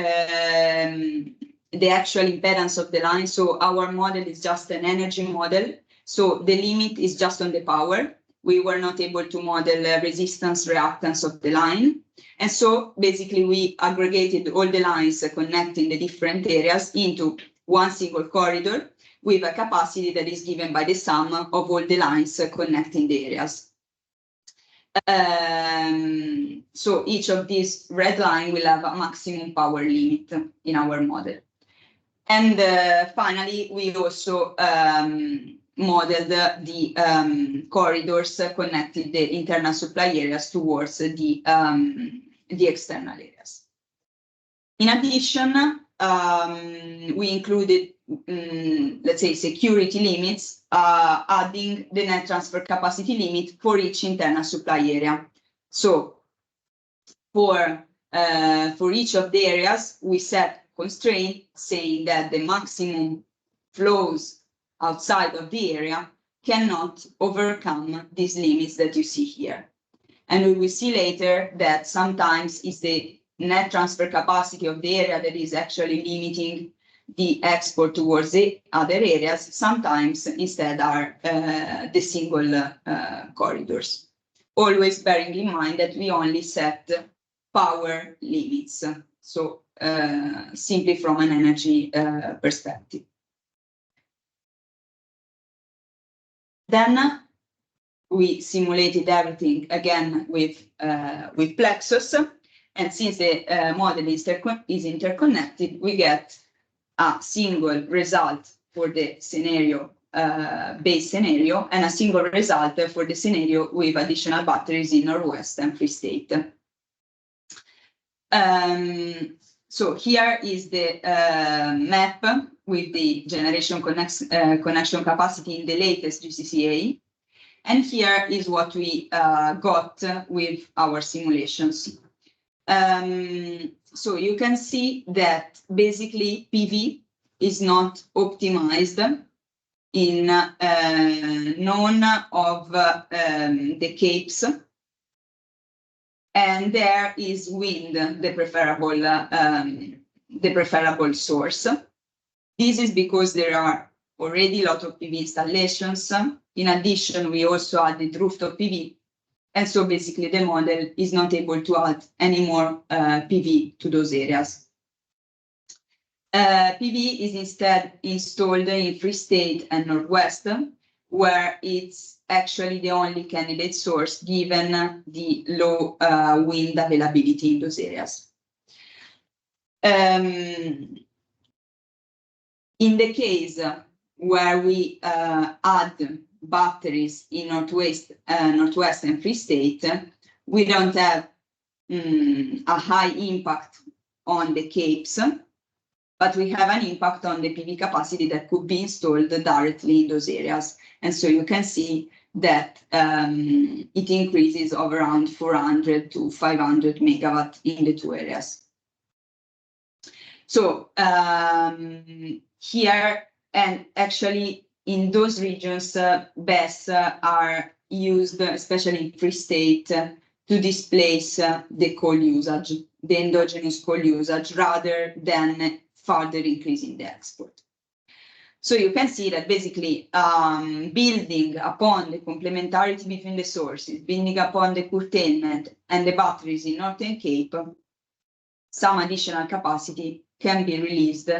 the actual impedance of the line. So our model is just an energy model. So the limit is just on the power. We were not able to model resistance, reactance of the line. And so basically we aggregated all the lines connecting the different areas into one single corridor with a capacity that is given by the sum of all the lines connecting the areas. So each of these red line will have a maximum power limit in our model. And finally, we also modeled the corridors connecting the internal supply areas towards the external areas. In addition, we included, let's say, security limits, adding the net transfer capacity limit for each internal supply area. So for each of the areas, we set constraint saying that the maximum flows outside of the area cannot overcome these limits that you see here. And we will see later that sometimes it's the net transfer capacity of the area that is actually limiting the export towards the other areas. Sometimes instead are the single corridors. Always bearing in mind that we only set power limits. So simply from an energy perspective. Then we simulated everything again with Plexus, and since the model is interconnected, we get a single result for the scenario, base scenario, and a single result for the scenario with additional batteries in Northwest and Free State. So here is the map with the generation connection capacity in the latest GCCA. And here is what we got with our simulations. So you can see that basically PV is not optimized in none of the capes. And there is wind, the preferable source. This is because there are already a lot of PV installations. In addition, we also added rooftop PV. And so basically the model is not able to add any more PV to those areas. PV is instead installed in Free State and Northwest, where it's actually the only candidate source given the low wind availability in those areas. In the case where we add batteries in Northwest and Free State, we don't have a high impact on the capes, but we have an impact on the PV capacity that could be installed directly in those areas. And so you can see that it increases of around 400 to 500 megawatt in the two areas. So here, and actually in those regions, BESS are used, especially in Free State, to displace the coal usage, the endogenous coal usage, rather than further increasing the export. So you can see that basically building upon the complementarity between the sources, building upon the curtailment and the batteries in Northern Cape, some additional capacity can be released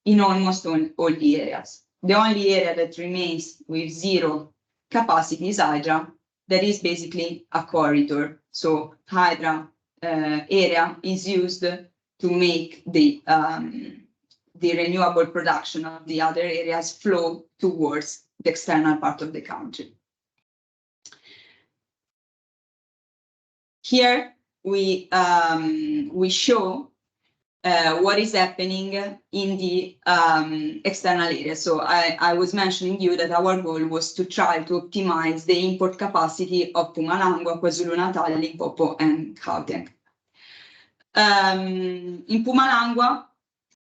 in almost all the areas. The only area that remains with zero capacity is Hydra. That is basically a corridor. So Hydra area is used to make the renewable production of the other areas flow towards the external part of the country. Here we show what is happening in the external area. So I was mentioning you that our goal was to try to optimize the import capacity of Mpumalanga, KwaZulu-Natal, Limpopo, and Gauteng. In Mpumalanga,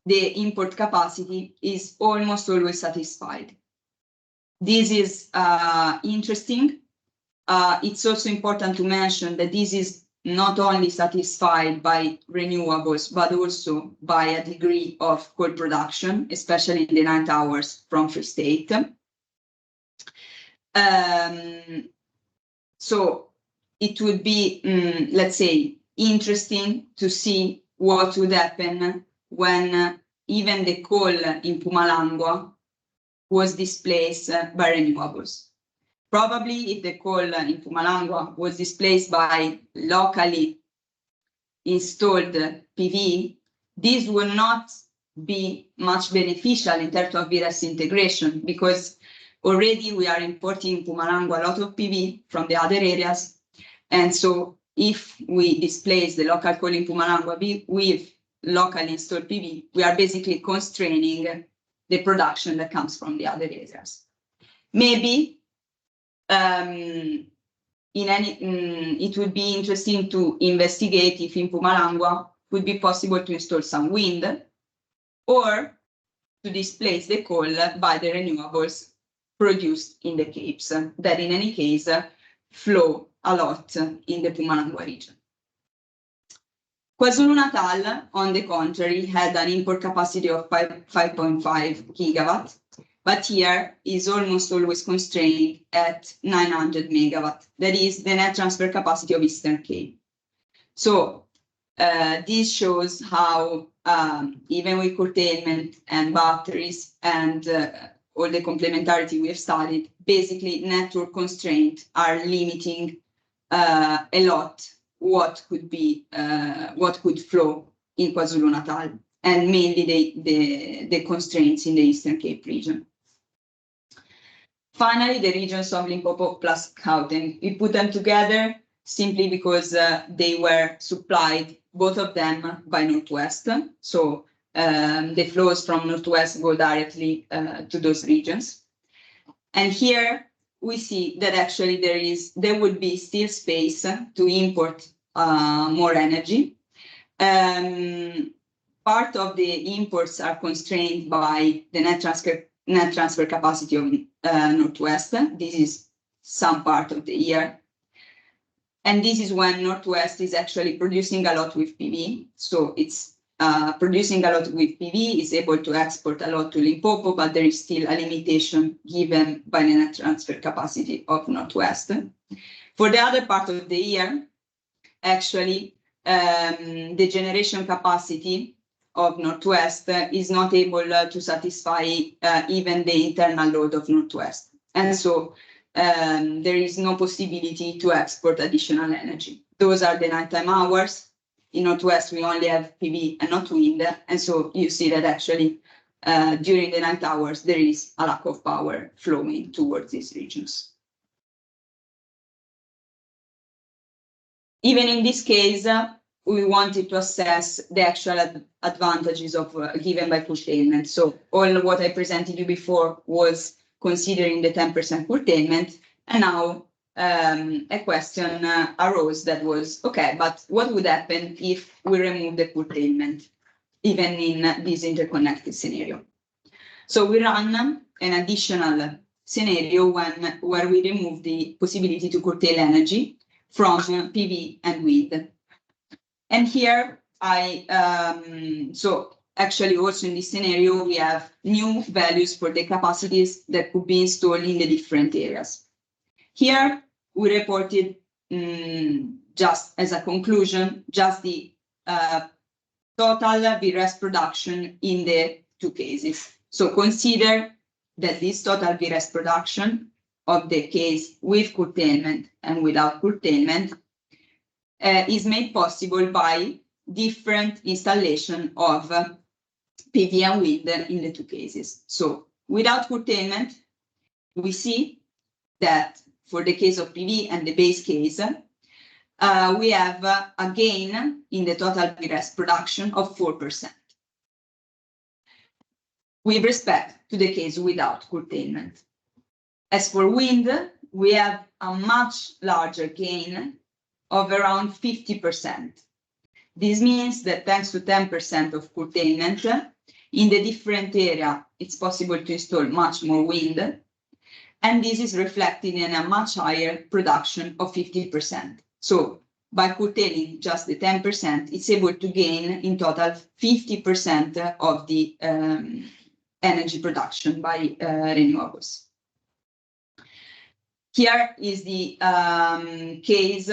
the import capacity is almost always satisfied. This is interesting. It's also important to mention that this is not only satisfied by renewables, but also by a degree of coal production, especially in the night hours from Free State. So it would be, let's say, interesting to see what would happen when even the coal in Mpumalanga was displaced by renewables. Probably if the coal in Mpumalanga was displaced by locally installed PV, this will not be much beneficial in terms of VRES integration, because already we are importing in Mpumalanga a lot of PV from the other areas. And so if we displace the local coal in Mpumalanga with locally installed PV, we are basically constraining the production that comes from the other areas. Maybe it would be interesting to investigate if in Mpumalanga would be possible to install some wind or to displace the coal by the renewables produced in the capes that in any case flow a lot in the Mpumalanga region. KwaZulu-Natal, on the contrary, had an import capacity of 5.5 gigawatt, but here is almost always constrained at 900 megawatt. That is the net transfer capacity of Eastern Cape. So this shows how even with curtailment and batteries and all the complementarity we have studied, basically network constraints are limiting a lot what could flow in KwaZulu-Natal, and mainly the constraints in the Eastern Cape region. Finally, the regions of Limpopo plus Gauteng, we put them together simply because they were supplied, both of them, by Northwest. So the flows from Northwest go directly to those regions. And here we see that actually there would be still space to import more energy. Part of the imports are constrained by the net transfer capacity of Northwest. This is some part of the year. And this is when Northwest is actually producing a lot with PV. So it's producing a lot with PV, is able to export a lot to Limpopo, but there is still a limitation given by the net transfer capacity of Northwest. For the other part of the year, actually, the generation capacity of Northwest is not able to satisfy even the internal load of Northwest. And so there is no possibility to export additional energy. Those are the nighttime hours. In Northwest, we only have PV and not wind. And so you see that actually during the night hours, there is a lack of power flowing towards these regions. Even in this case, we wanted to assess the actual advantages of given by curtailment. So all what I presented you before was considering the 10% curtailment, and now a question arose that was, okay, but what would happen if we remove the curtailment, even in this interconnected scenario? So we run an additional scenario where we remove the possibility to curtail energy from PV and wind. And here so actually also in this scenario, we have new values for the capacities that could be installed in the different areas. Here we reported just as a conclusion, just the total VRES production in the two cases. So consider that this total VRES production of the case with curtailment and without curtailment is made possible by different installation of PV and wind in the two cases. So without curtailment, we see that for the case of PV and the base case, we have a gain in the total VRES production of 4%. With respect to the case without curtailment. As for wind, we have a much larger gain of around 50%. This means that thanks to 10% of curtailment, in the different area, it's possible to install much more wind, and this is reflected in a much higher production of 50%. So by curtailing just the 10%, it's able to gain in total 50% of the energy production by renewables. Here is the case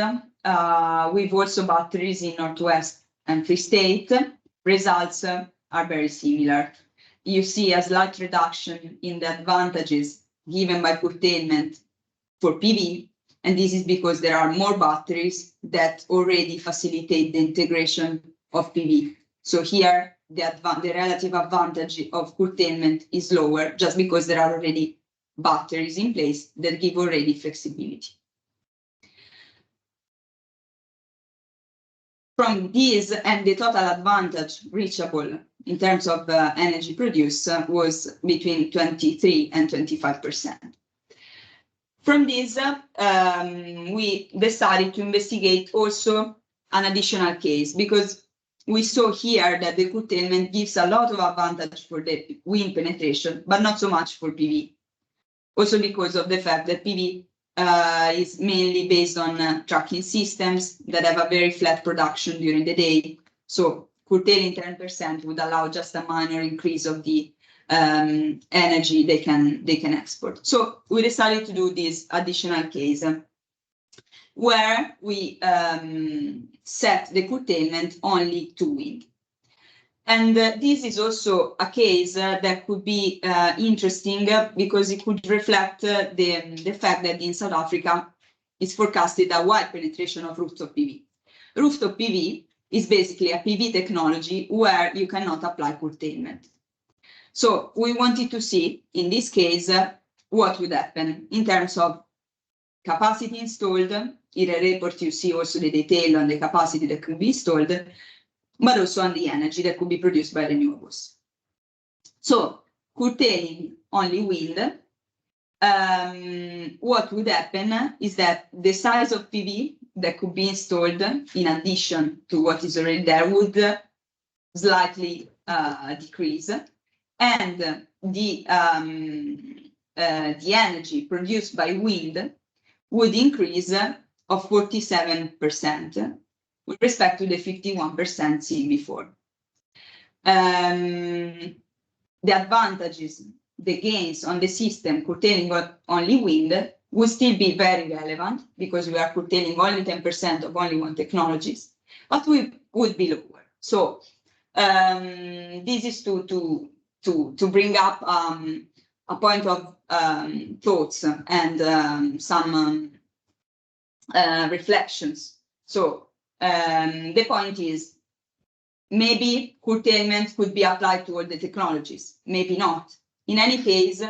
with also batteries in Northwest and Free State. Results are very similar. You see a slight reduction in the advantages given by curtailment for PV, and this is because there are more batteries that already facilitate the integration of PV. So here, the relative advantage of curtailment is lower just because there are already batteries in place that give already flexibility. From this, and the total advantage reachable in terms of energy produced was between 23 and 25%. From this, we decided to investigate also an additional case, because we saw here that the curtailment gives a lot of advantage for the wind penetration, but not so much for PV. Also because of the fact that PV is mainly based on tracking systems that have a very flat production during the day. So curtailing 10% would allow just a minor increase of the energy they can export. So we decided to do this additional case where we set the curtailment only to wind. And this is also a case that could be interesting because it could reflect the fact that in South Africa it's forecasted a wide penetration of rooftop PV. Rooftop PV is basically a PV technology where you cannot apply curtailment. So we wanted to see, in this case, what would happen in terms of capacity installed. In the report, you see also the detail on the capacity that could be installed, but also on the energy that could be produced by renewables. So curtailing only wind, what would happen is that the size of PV that could be installed in addition to what is already there would slightly decrease, and the energy produced by wind would increase of 47% with respect to the 51% seen before. The advantages, the gains on the system curtailing only wind would still be very relevant because we are curtailing only 10% of only one technologies, but we would be lower. So this is to bring up a point of thoughts and some reflections. So the point is, maybe curtailment could be applied to all the technologies, maybe not. In any case,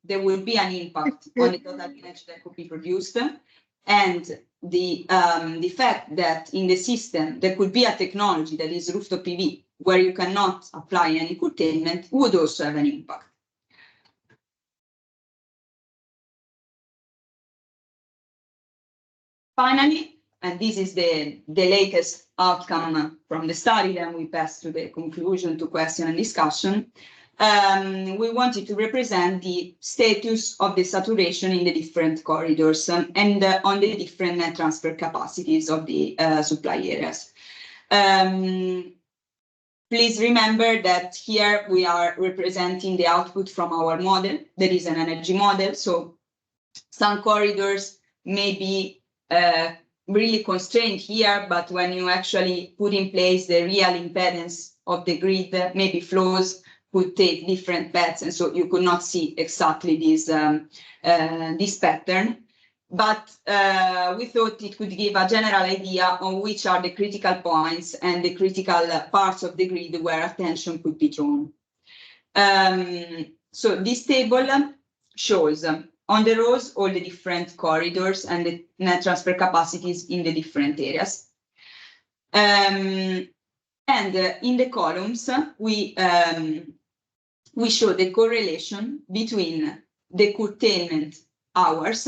there will be an impact on the total energy that could be produced, and the fact that in the system there could be a technology that is rooftop PV where you cannot apply any curtailment would also have an impact. Finally, and this is the latest outcome from the study, then we pass to the conclusion, to question and discussion. We wanted to represent the status of the saturation in the different corridors and on the different net transfer capacities of the supply areas. Please remember that here we are representing the output from our model. That is an energy model. So some corridors may be really constrained here, but when you actually put in place the real impedance of the grid, maybe flows could take different paths, and so you could not see exactly this pattern. But we thought it could give a general idea on which are the critical points and the critical parts of the grid where attention could be drawn. So this table shows on the rows all the different corridors and the net transfer capacities in the different areas. And in the columns, we show the correlation between the curtailment hours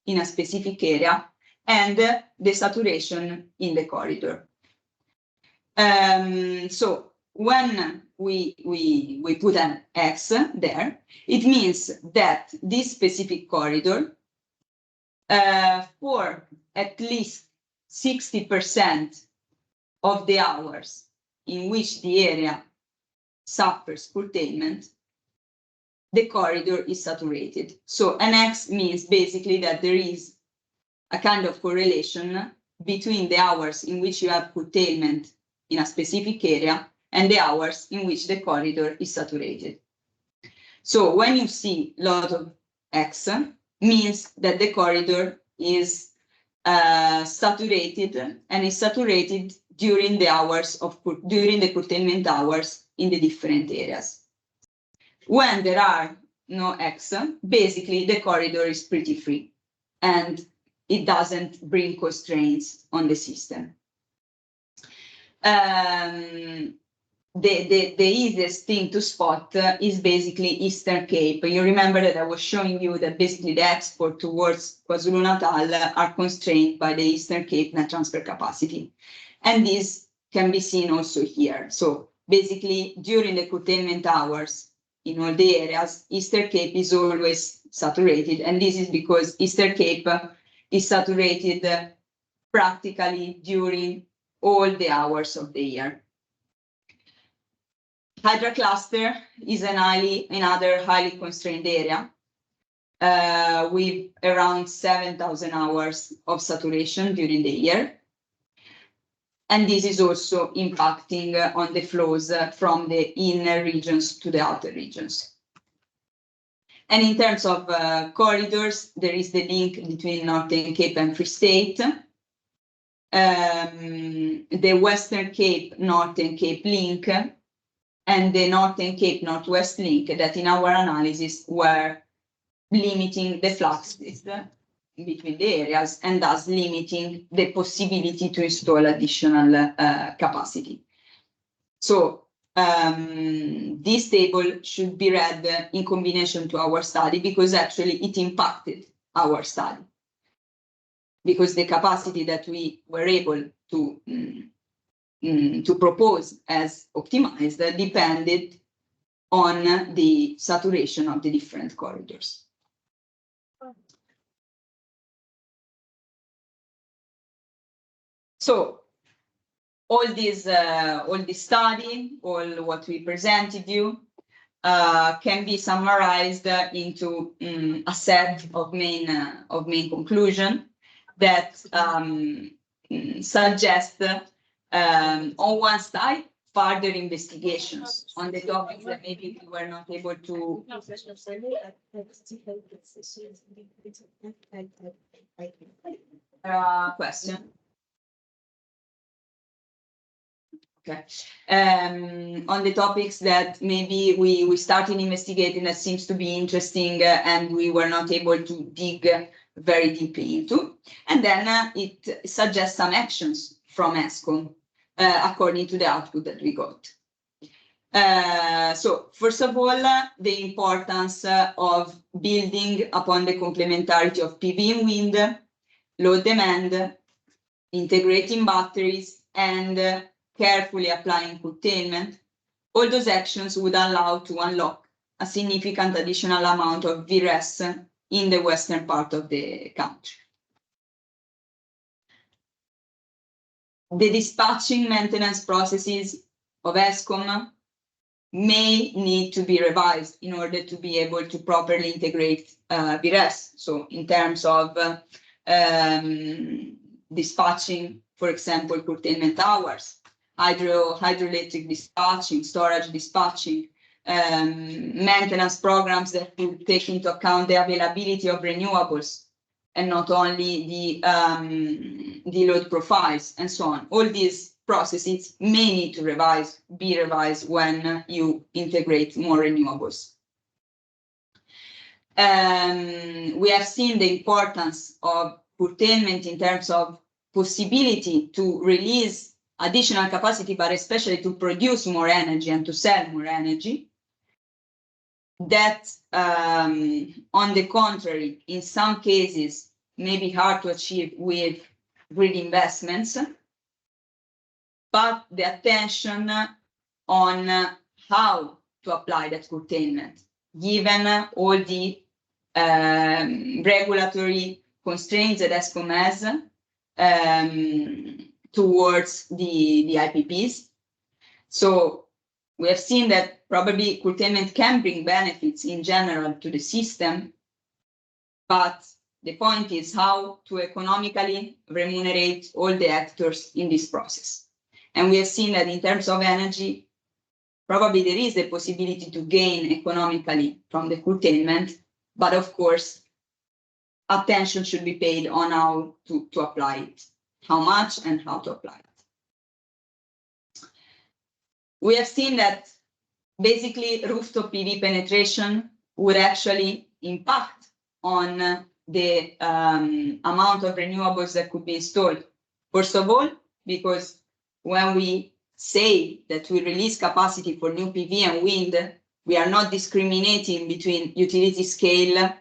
in a specific area and the saturation in the corridor. So when we put an X there, it means that this specific corridor for at least 60% of the hours in which the area suffers curtailment, the corridor is saturated. So NX means basically that there is a kind of correlation between the hours in which you have curtailment in a specific area and the hours in which the corridor is saturated. So when you see a lot of X, means that the corridor is saturated, and is saturated during the hours of during the curtailment hours in the different areas. When there are no X, basically the corridor is pretty free and it doesn't bring constraints on the system. The easiest thing to spot is basically Eastern Cape. You remember that I was showing you that basically the export towards KwaZulu-Natal are constrained by the Eastern Cape net transfer capacity. And this can be seen also here. So basically during the curtailment hours in all the areas, Eastern Cape is always saturated. And this is because Eastern Cape is saturated practically during all the hours of the year. Hydra cluster is another highly constrained area with around 7,000 hours of saturation during the year. And this is also impacting on the flows from the inner regions to the outer regions. And in terms of corridors, there is the link between Northern Cape and Free State. The Western Cape, Northern Cape link, and the Northern Cape Northwest link that in our analysis were limiting the fluxes between the areas and thus limiting the possibility to install additional capacity. So this table should be read in combination to our study because actually it impacted our study. Because the capacity that we were able to propose as optimized depended on the saturation of the different corridors. So all this study, all what we presented you, can be summarized into a set of main conclusions that suggest on one side further investigations on the topics that maybe we were not able to. Question. Okay. On the topics that maybe we started investigating that seems to be interesting and we were not able to dig very deeply into. And then it suggests some actions from Eskom according to the output that we got. So first of all, the importance of building upon the complementarity of PV and wind, load demand, integrating batteries, and carefully applying curtailment. All those actions would allow to unlock a significant additional amount of VRES in the western part of the country. The dispatching maintenance processes of Eskom may need to be revised in order to be able to properly integrate VRES. So in terms of dispatching, for example, curtailment hours, hydroelectric dispatching, storage dispatching, maintenance programs that will take into account the availability of renewables and not only the load profiles and so on. All these processes may need to be revised when you integrate more renewables. We have seen the importance of curtailment in terms of possibility to release additional capacity, but especially to produce more energy and to sell more energy. That, on the contrary, in some cases, may be hard to achieve with grid investments, but the attention on how to apply that curtailment, given all the regulatory constraints that Eskom has, towards the IPPs. So we have seen that probably curtailment can bring benefits in general to the system, but the point is how to economically remunerate all the actors in this process. And we have seen that in terms of energy, probably there is a possibility to gain economically from the curtailment, but of course, attention should be paid on how to apply it, how much and how to apply it. We have seen that basically rooftop PV penetration would actually impact on the amount of renewables that could be installed. First of all, because when we say that we release capacity for new PV and wind, we are not discriminating between utility scale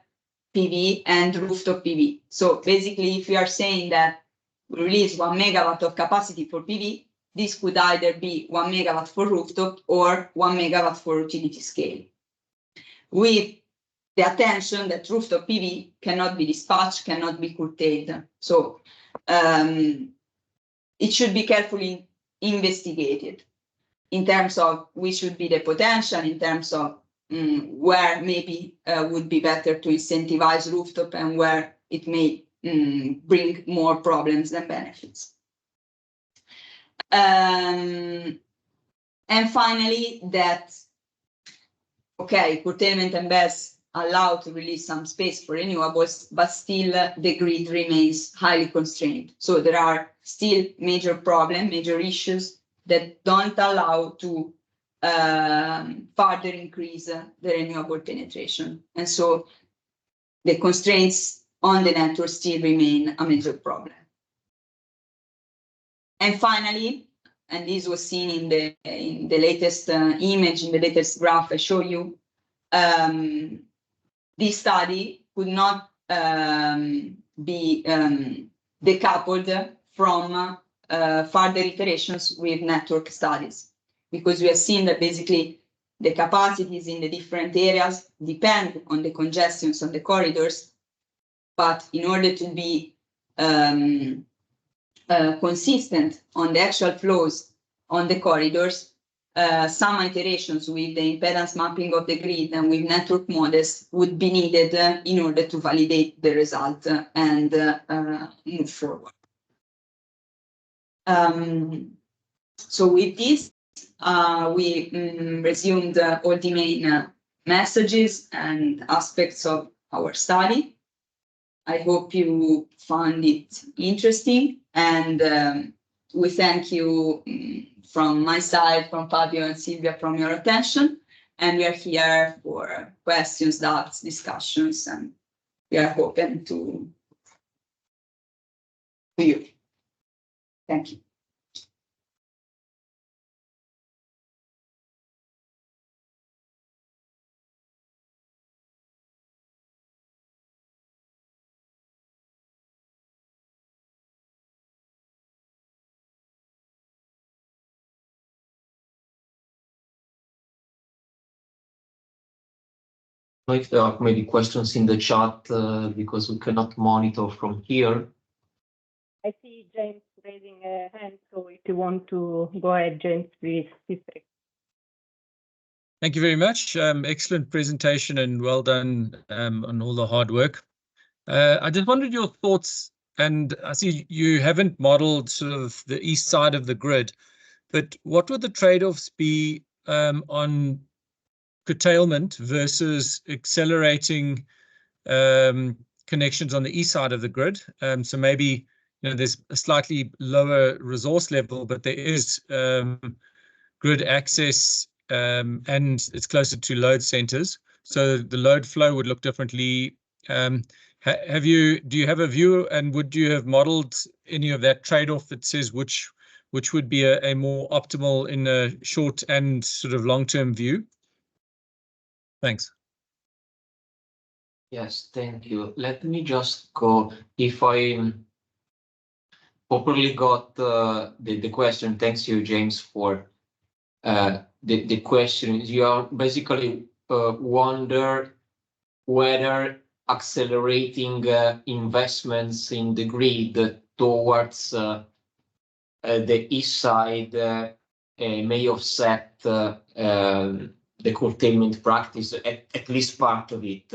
PV and rooftop PV. So basically, if we are saying that we release 1 megawatt of capacity for PV, this could either be 1 megawatt for rooftop or 1 megawatt for utility scale, with the attention that rooftop PV cannot be dispatched, cannot be curtailed. So it should be carefully investigated in terms of which should be the potential, in terms of where maybe would be better to incentivize rooftop and where it may bring more problems than benefits. And finally, that, okay, curtailment and BESS allow to release some space for renewables, but still the grid remains highly constrained. So there are still major problems, major issues that don't allow to further increase the renewable penetration. And so the constraints on the network still remain a major problem. And finally, and this was seen in the latest image, in the latest graph I show you, this study could not be decoupled from further iterations with network studies, because we have seen that basically the capacities in the different areas depend on the congestions on the corridors, but in order to be consistent on the actual flows on the corridors, some iterations with the impedance mapping of the grid and with network models would be needed in order to validate the result and move forward. So with this, we resumed all the main messages and aspects of our study. I hope you found it interesting, and we thank you from my side, from Fabio and Silvia, from your attention, and we are here for questions, doubts, discussions, and we are open to you. Thank you. If there are maybe questions in the chat, because we cannot monitor from here. I see James raising a hand, so if you want to go ahead, James, please. Thank you very much. Excellent presentation and well done on all the hard work. I just wondered your thoughts, and I see you haven't modeled sort of the east side of the grid, but what would the trade-offs be on curtailment versus accelerating connections on the east side of the grid? So maybe, you know, there's a slightly lower resource level, but there is grid access and it's closer to load centers. So the load flow would look differently. Do you have a view, and would you have modeled any of that trade-off that says which would be a more optimal in a short and sort of long-term view? Thanks. Yes, thank you. Let me just go, if I properly got the question. Thanks you, James, for the question. You are basically wonder whether accelerating investments in the grid towards the east side may offset the curtailment practice, at least part of it.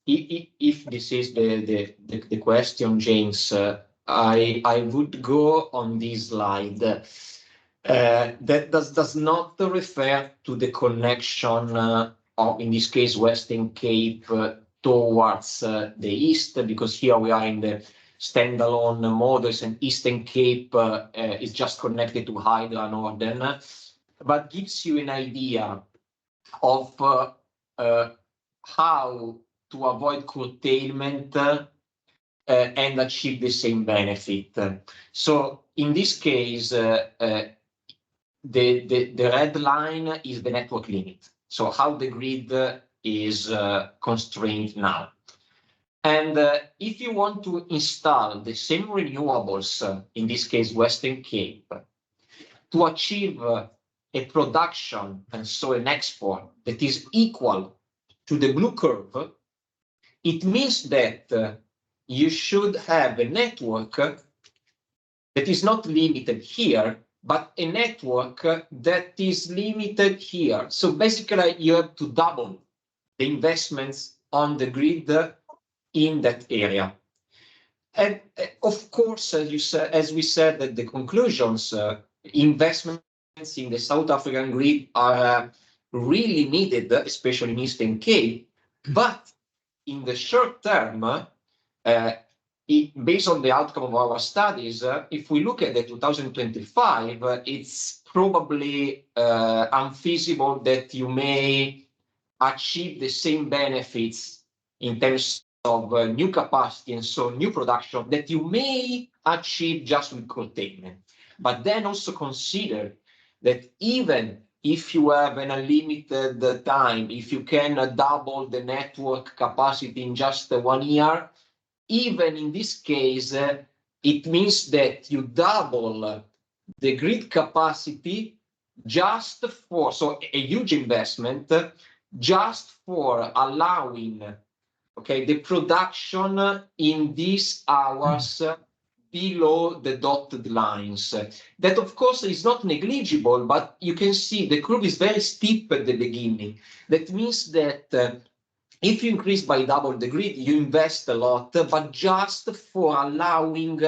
If this is the question, James, I would go on this slide. That does not refer to the connection of, in this case, Western Cape towards the east, because here we are in the standalone models, and Eastern Cape is just connected to Hydra Northern, but gives you an idea of how to avoid curtailment and achieve the same benefit. So in this case, the red line is the network limit. So how the grid is constrained now. And if you want to install the same renewables, in this case, Western Cape, to achieve a production and so an export that is equal to the blue curve, it means that you should have a network that is not limited here, but a network that is limited here. So basically, you have to double the investments on the grid in that area. And of course, as we said at the conclusions, investments in the South African grid are really needed, especially in Eastern Cape. But in the short term, based on the outcome of our studies, if we look at the 2025, it's probably unfeasible that you may achieve the same benefits in terms of new capacity and so new production that you may achieve just with curtailment. But then also consider that even if you have an unlimited time, if you can double the network capacity in just 1 year, even in this case, it means that you double the grid capacity just for, so a huge investment, just for allowing, okay, the production in these hours below the dotted lines. That, of course, is not negligible, but you can see the curve is very steep at the beginning. That means that if you increase by double the grid, you invest a lot, but just for allowing,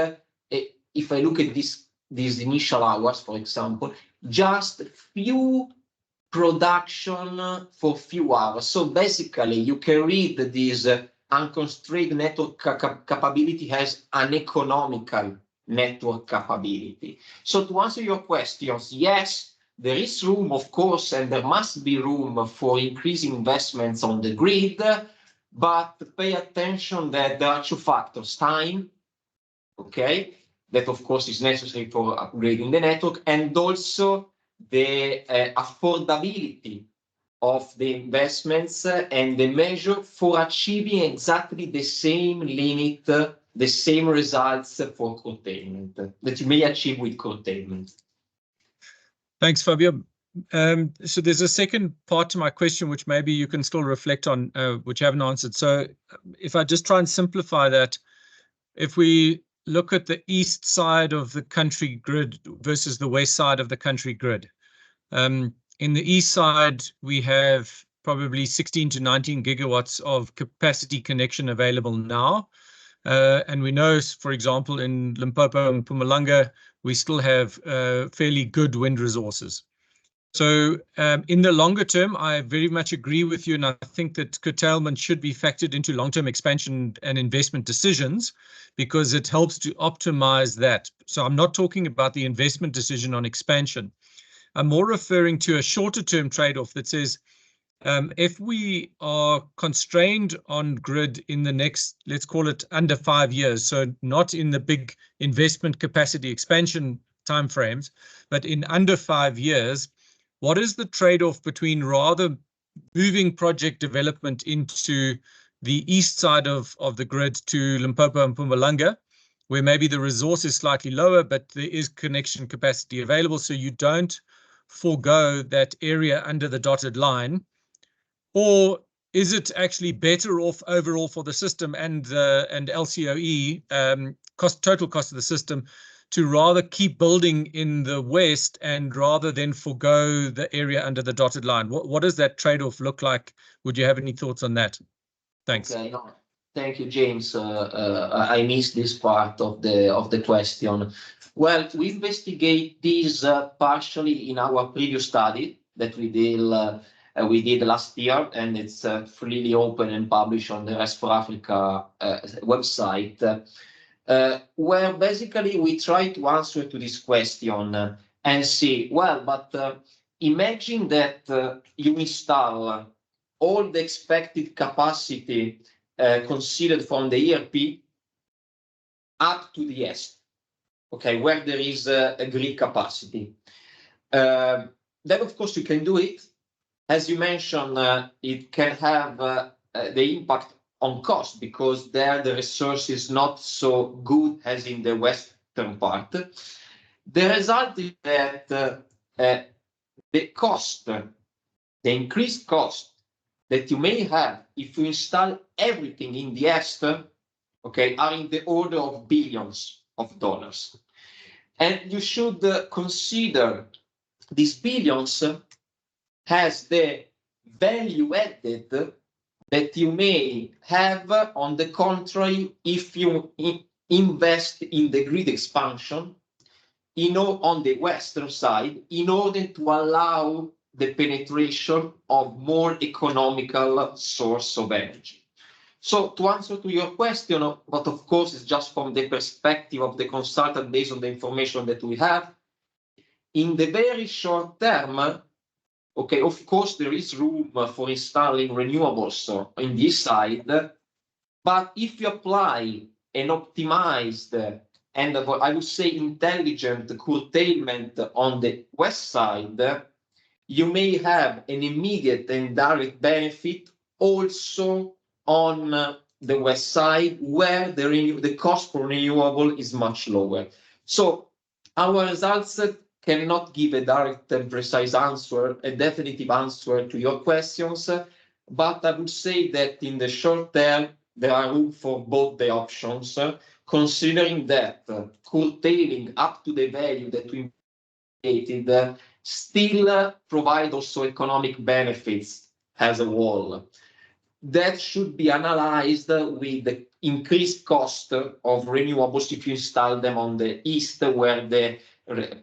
if I look at these initial hours, for example, just few production for few hours. So basically, you can read this unconstrained network capability has an economical network capability. So to answer your questions, yes, there is room, of course, and there must be room for increasing investments on the grid, but pay attention that there are two factors: time, okay, that of course is necessary for upgrading the network, and also the affordability of the investments and the measure for achieving exactly the same limit, the same results for curtailment that you may achieve with curtailment. Thanks, Fabio. So there's a second part to my question, which maybe you can still reflect on, which you haven't answered. So if I just try and simplify that, if we look at the east side of the country grid versus the west side of the country grid, in the east side, we have probably 16 to 19 gigawatts of capacity connection available now. And we know, for example, in Limpopo and Mpumalanga, we still have fairly good wind resources. So in the longer term, I very much agree with you, and I think that curtailment should be factored into long-term expansion and investment decisions because it helps to optimize that. So I'm not talking about the investment decision on expansion. I'm more referring to a shorter-term trade-off that says, if we are constrained on grid in the next, let's call it under 5 years, so not in the big investment capacity expansion timeframes, but in under 5 years, what is the trade-off between rather moving project development into the east side of the grid to Limpopo and Mpumalanga, where maybe the resource is slightly lower, but there is connection capacity available, so you don't forego that area under the dotted line? Or is it actually better off overall for the system and LCOE total cost of the system, to rather keep building in the west and rather than forgo the area under the dotted line? What does that trade-off look like? Would you have any thoughts on that? Thanks. Okay, no, thank you, James. I missed this part of the question. Well, we investigate this partially in our previous study that we did last year, and it's freely open and published on the Rest for Africa website, where basically we try to answer to this question and see, well, but imagine that you install all the expected capacity considered from the ERP up to the east, okay, where there is a grid capacity. Then, of course, you can do it. As you mentioned, it can have the impact on cost because there the resource is not so good as in the western part. The result is that the cost, the increased cost that you may have if you install everything in the east, okay, are in the order of billions of dollars. And you should consider these billions as the value added that you may have, on the contrary, if you invest in the grid expansion on the western side in order to allow the penetration of more economical source of energy. So to answer to your question, but of course it's just from the perspective of the consultant based on the information that we have, in the very short term, okay, of course there is room for installing renewables in this side, but if you apply an optimized and I would say intelligent curtailment on the west side, you may have an immediate and direct benefit also on the west side, where the cost for renewable is much lower. So our results cannot give a direct and precise answer, a definitive answer to your questions, but I would say that in the short term, there are room for both the options, considering that curtailing up to the value that we indicated still provide also economic benefits as a whole. That should be analyzed with the increased cost of renewables if you install them on the east, where the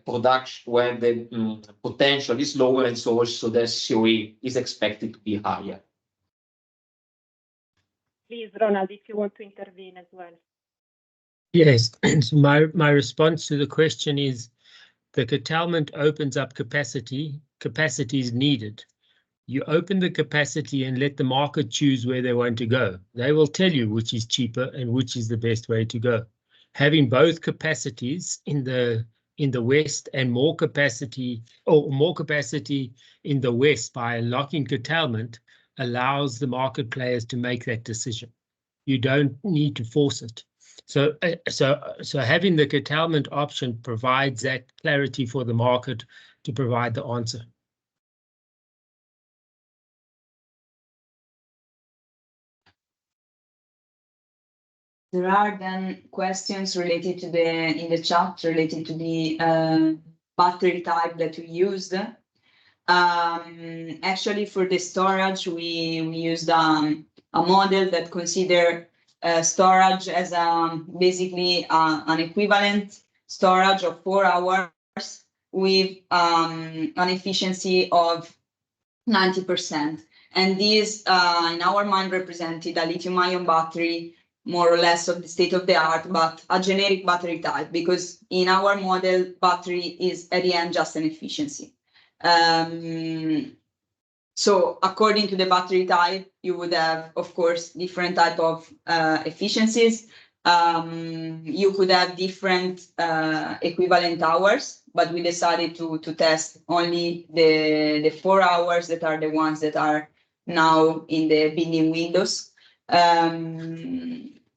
production, where the potential is lower, and so also the COE is expected to be higher. Please, Ronald, if you want to intervene as well. Yes, so my response to the question is the curtailment opens up capacity. Capacity is needed. You open the capacity and let the market choose where they want to go. They will tell you which is cheaper and which is the best way to go. Having both capacities in the west and more capacity in the west by unlocking curtailment allows the market players to make that decision. You don't need to force it. So having the curtailment option provides that clarity for the market to provide the answer. There are then questions related to in the chat related to the battery type that we used. Actually, for the storage, we used a model that consider storage as basically an equivalent storage of 4 hours with an efficiency of 90%. And this, in our mind, represented a lithium-ion battery, more or less of the state of the art, but a generic battery type, because in our model, battery is at the end just an efficiency. So according to the battery type, you would have, of course, different type of efficiencies. You could have different equivalent hours, but we decided to test only the 4 hours that are the ones that are now in the building windows.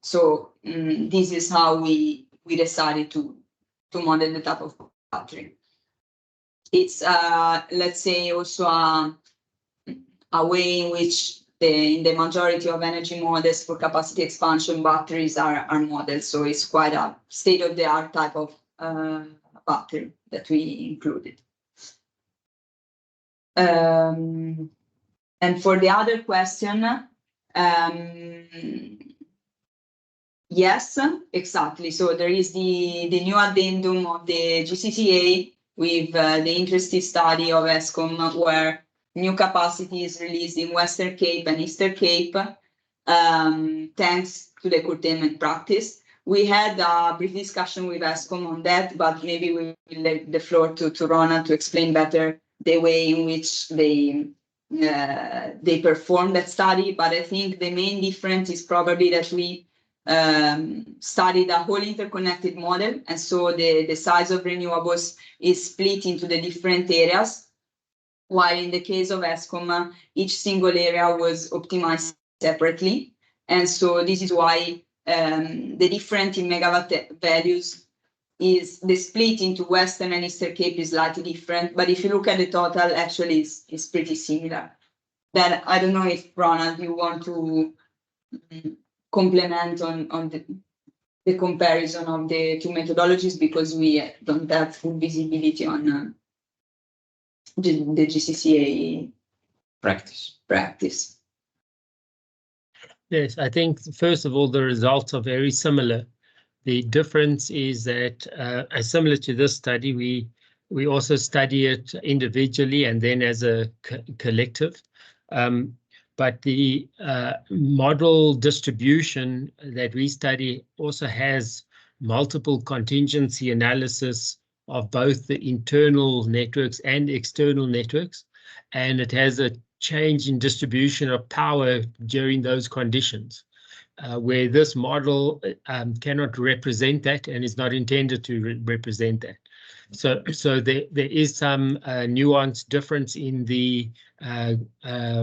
So this is how we decided to model the type of battery. It's let's say also a way in which in the majority of energy models for capacity expansion, batteries are modeled. So it's quite a state-of-the-art type of battery that we included. And for the other question, yes, exactly. So there is the new addendum of the GCCA with the interesting study of Eskom, where new capacity is released in Western Cape and Eastern Cape, thanks to the curtailment practice. We had a brief discussion with Eskom on that, but maybe we will let the floor to Ronald to explain better the way in which they performed that study. But I think the main difference is probably that we studied a whole interconnected model, and so the size of renewables is split into the different areas, while in the case of Eskom, each single area was optimized separately. And so this is why the difference in megawatt values is the split into Western and Eastern Cape is slightly different, but if you look at the total, actually it's pretty similar. Then I don't know if, Ronald, you want to complement on the comparison of the two methodologies, because we don't have full visibility on the GCCA practice. Yes, I think first of all, the results are very similar. The difference is that, similar to this study, we also study it individually and then as a collective. But the model distribution that we study also has multiple contingency analysis of both the internal networks and external networks, and it has a change in distribution of power during those conditions. Where this model cannot represent that and is not intended to represent that. So there is some nuanced difference in the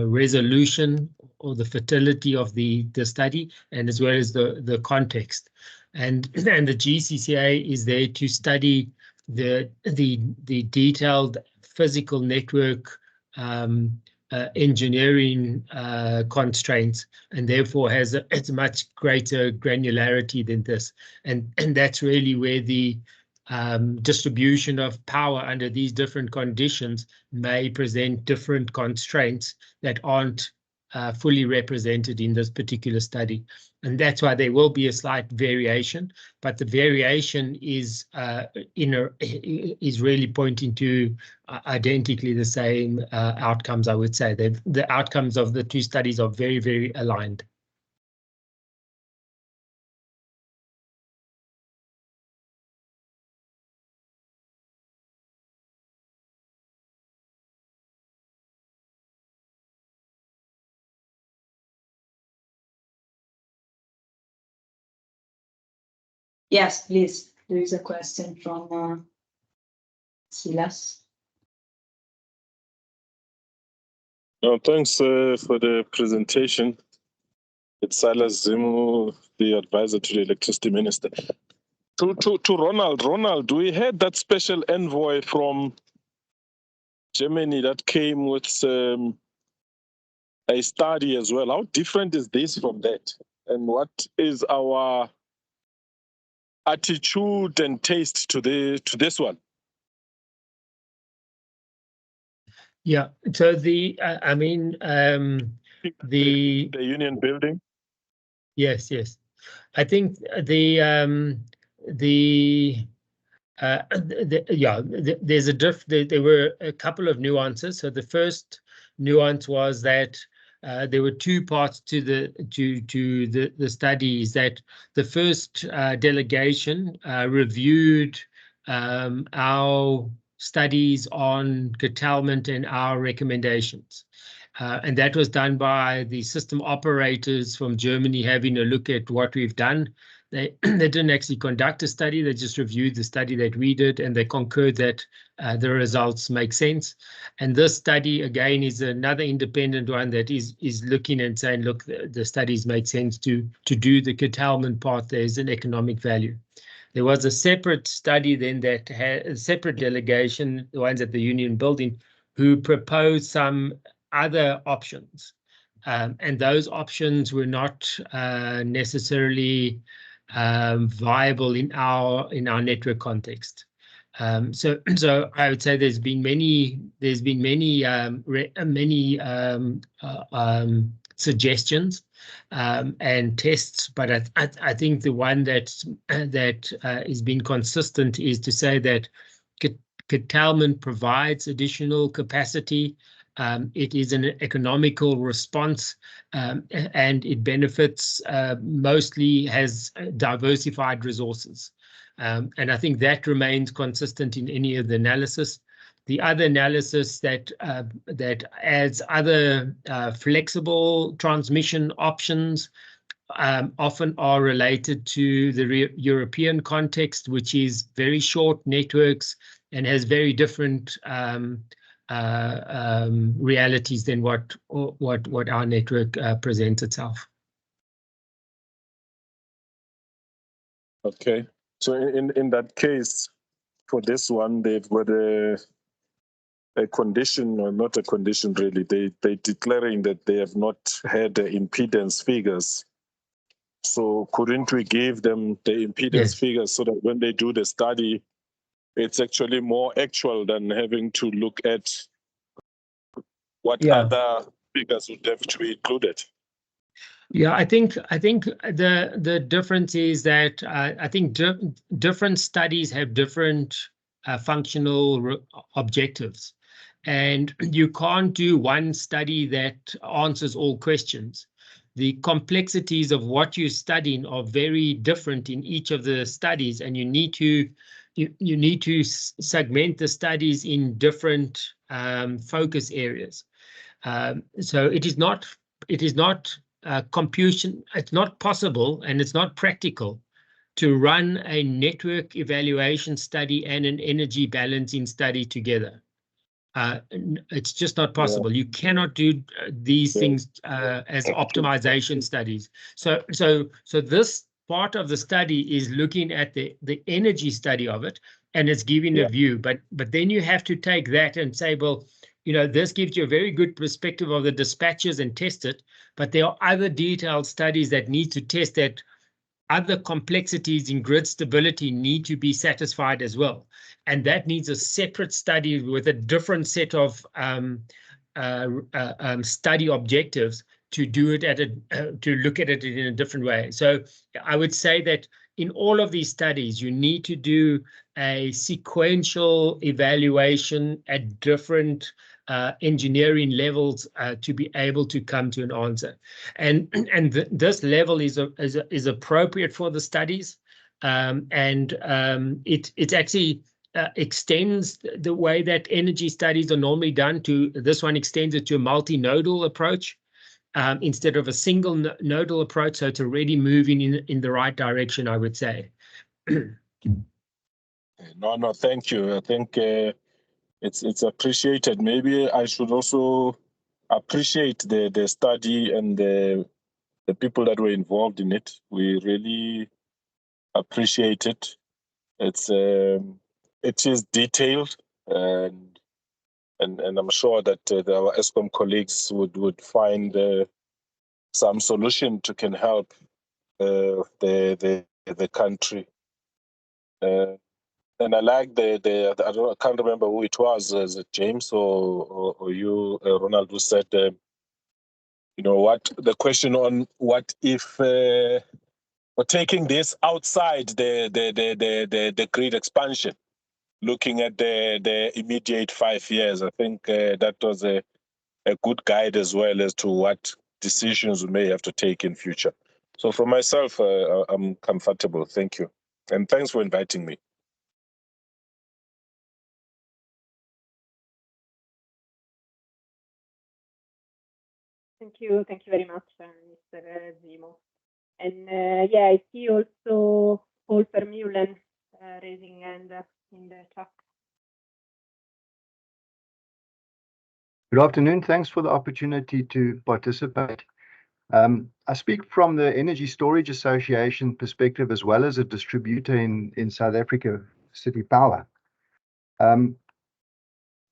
resolution or the fertility of the study, and as well as the context. And the GCCA is there to study the detailed physical network engineering constraints, and therefore has it's much greater granularity than this, and that's really where the distribution of power under these different conditions may present different constraints that aren't fully represented in this particular study. And that's why there will be a slight variation, but the variation is is really pointing to identically the same outcomes. I would say that the outcomes of the two studies are very, very aligned. Yes, please. There is a question from Silas. No, thanks for the presentation. It's Silas Zimu, the advisor to the electricity minister. To Ronald. Ronald, we had that special envoy from Germany that came with a study as well. How different is this from that? And what is our attitude and taste to this one? Yeah, so the the union building. Yes. I think there were a couple of nuances. So the first nuance was that there were two parts to the studies. That the first delegation reviewed our studies on curtailment and our recommendations. And that was done by the system operators from Germany having a look at what we've done. They didn't actually conduct a study, they just reviewed the study that we did, and they concurred that the results make sense. And this study, again, is another independent one that is looking and saying, look, the studies make sense to do the curtailment part. There's an economic value. There was a separate study then that had a separate delegation, the ones at the Union Building, who proposed some other options. and those options were not necessarily viable in our network context. So I would say there's been many suggestions and tests, but I think the one that has been consistent is to say that curtailment provides additional capacity. It is an economical response, and it benefits mostly has diversified resources. And I think that remains consistent in any of the analysis. The other analysis that adds other flexible transmission options often are related to the European context, which is very short networks and has very different realities than what our network presents itself. Okay, so in that case, for this one, they've got a condition, or not a condition really. They declaring that they have not had the impedance figures. So couldn't we give them the impedance figures so that when they do the study, it's actually more actual than having to look at what other figures would have to be included? Yeah, I think the difference is that I think different studies have different functional objectives, and you can't do one study that answers all questions. The complexities of what you're studying are very different in each of the studies, and you need to segment the studies in different focus areas. So it is not computation. It's not possible and it's not practical to run a network evaluation study and an energy balancing study together. It's just not possible. You cannot do these things as optimization studies. So this part of the study is looking at the energy study of it, and it's giving a view. But then you have to take that and say, well, this gives you a very good perspective of the dispatches and test it, but there are other detailed studies that need to test that. Other complexities in grid stability need to be satisfied as well. And that needs a separate study with a different set of study objectives to do it to look at it in a different way. So I would say that in all of these studies, you need to do a sequential evaluation at different engineering levels to be able to come to an answer, and this level is appropriate for the studies, and it actually extends the way that energy studies are normally done. To this one extends it to a multi-nodal approach instead of a single nodal approach. So it's already moving in the right direction, I would say. No, thank you. I think it's appreciated. Maybe I should also appreciate the study and the people that were involved in it. We really appreciate it. It is detailed, and I'm sure that our Eskom colleagues would find some solution to can help the country. And I like I can't remember who it was. Is it James or you, Ronald, who said, what the question on what if we're taking this outside the grid expansion, looking at the immediate 5 years. I think that was a good guide as well as to what decisions we may have to take in future. So for myself, I'm comfortable. Thank you. And thanks for inviting me. Thank you very much, Mr. Zimo. And I see also Paul Vermeulen raising hand in the chat. Good afternoon. Thanks for the opportunity to participate. I speak from the Energy Storage Association perspective as well as a distributor in South Africa, City Power.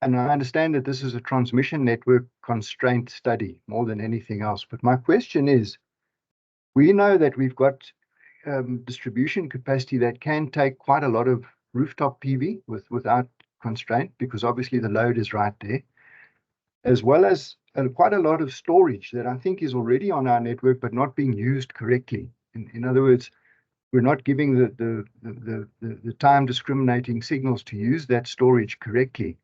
And I understand that this is a transmission network constraint study more than anything else. But my question is, we know that we've got distribution capacity that can take quite a lot of rooftop PV without constraint, because obviously the load is right there, as well as quite a lot of storage that I think is already on our network but not being used correctly. In other words, we're not giving the time discriminating signals to use that storage correctly.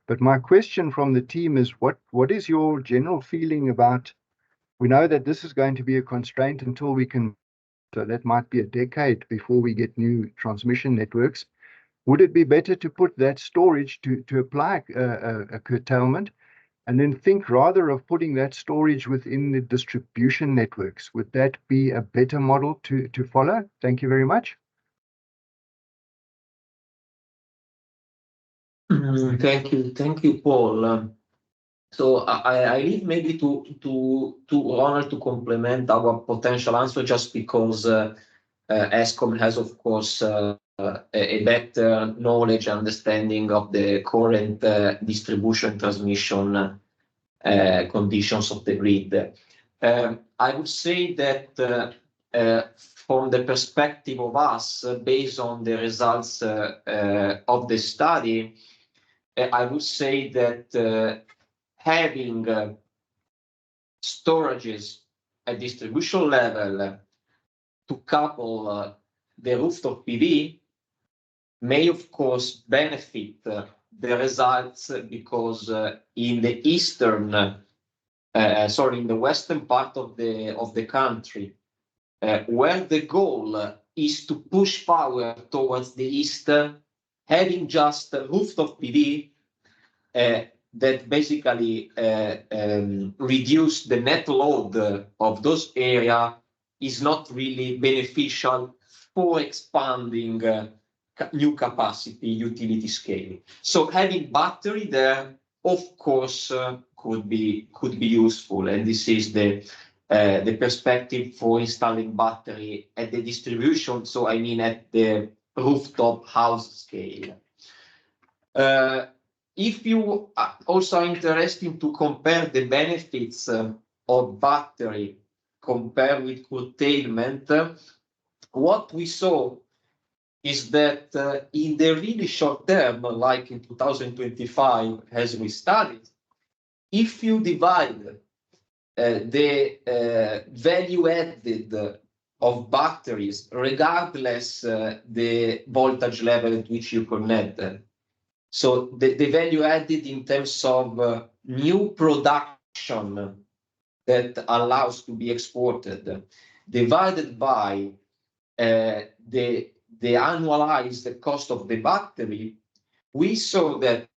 But my question from the team is, what is your general feeling about, we know that this is going to be a constraint until we can, so that might be a decade before we get new transmission networks. Would it be better to put that storage to apply a curtailment, and then think rather of putting that storage within the distribution networks? Would that be a better model to follow? Thank you very much. Thank you, Paul. So I leave maybe to Ronald to complement our potential answer, just because Eskom has, of course, a better knowledge and understanding of the current distribution transmission conditions of the grid. I would say that from the perspective of us, based on the results of the study, I would say that having storages at distribution level to couple the rooftop PV may, of course, benefit the results, because in the in the western part of the country, where the goal is to push power towards the east, having just rooftop PV that basically reduce the net load of those areas is not really beneficial for expanding new capacity utility scale. So having battery there, of course, could be useful, and this is the perspective for installing battery at the distribution. So I mean at the rooftop house scale. If you are also interested to compare the benefits of battery compared with curtailment, what we saw is that in the really short term, like in 2025, as we studied, if you divide the value added of batteries, regardless the voltage level at which you connect them, so the value added in terms of new production that allows to be exported, divided by the annualized cost of the battery, we saw that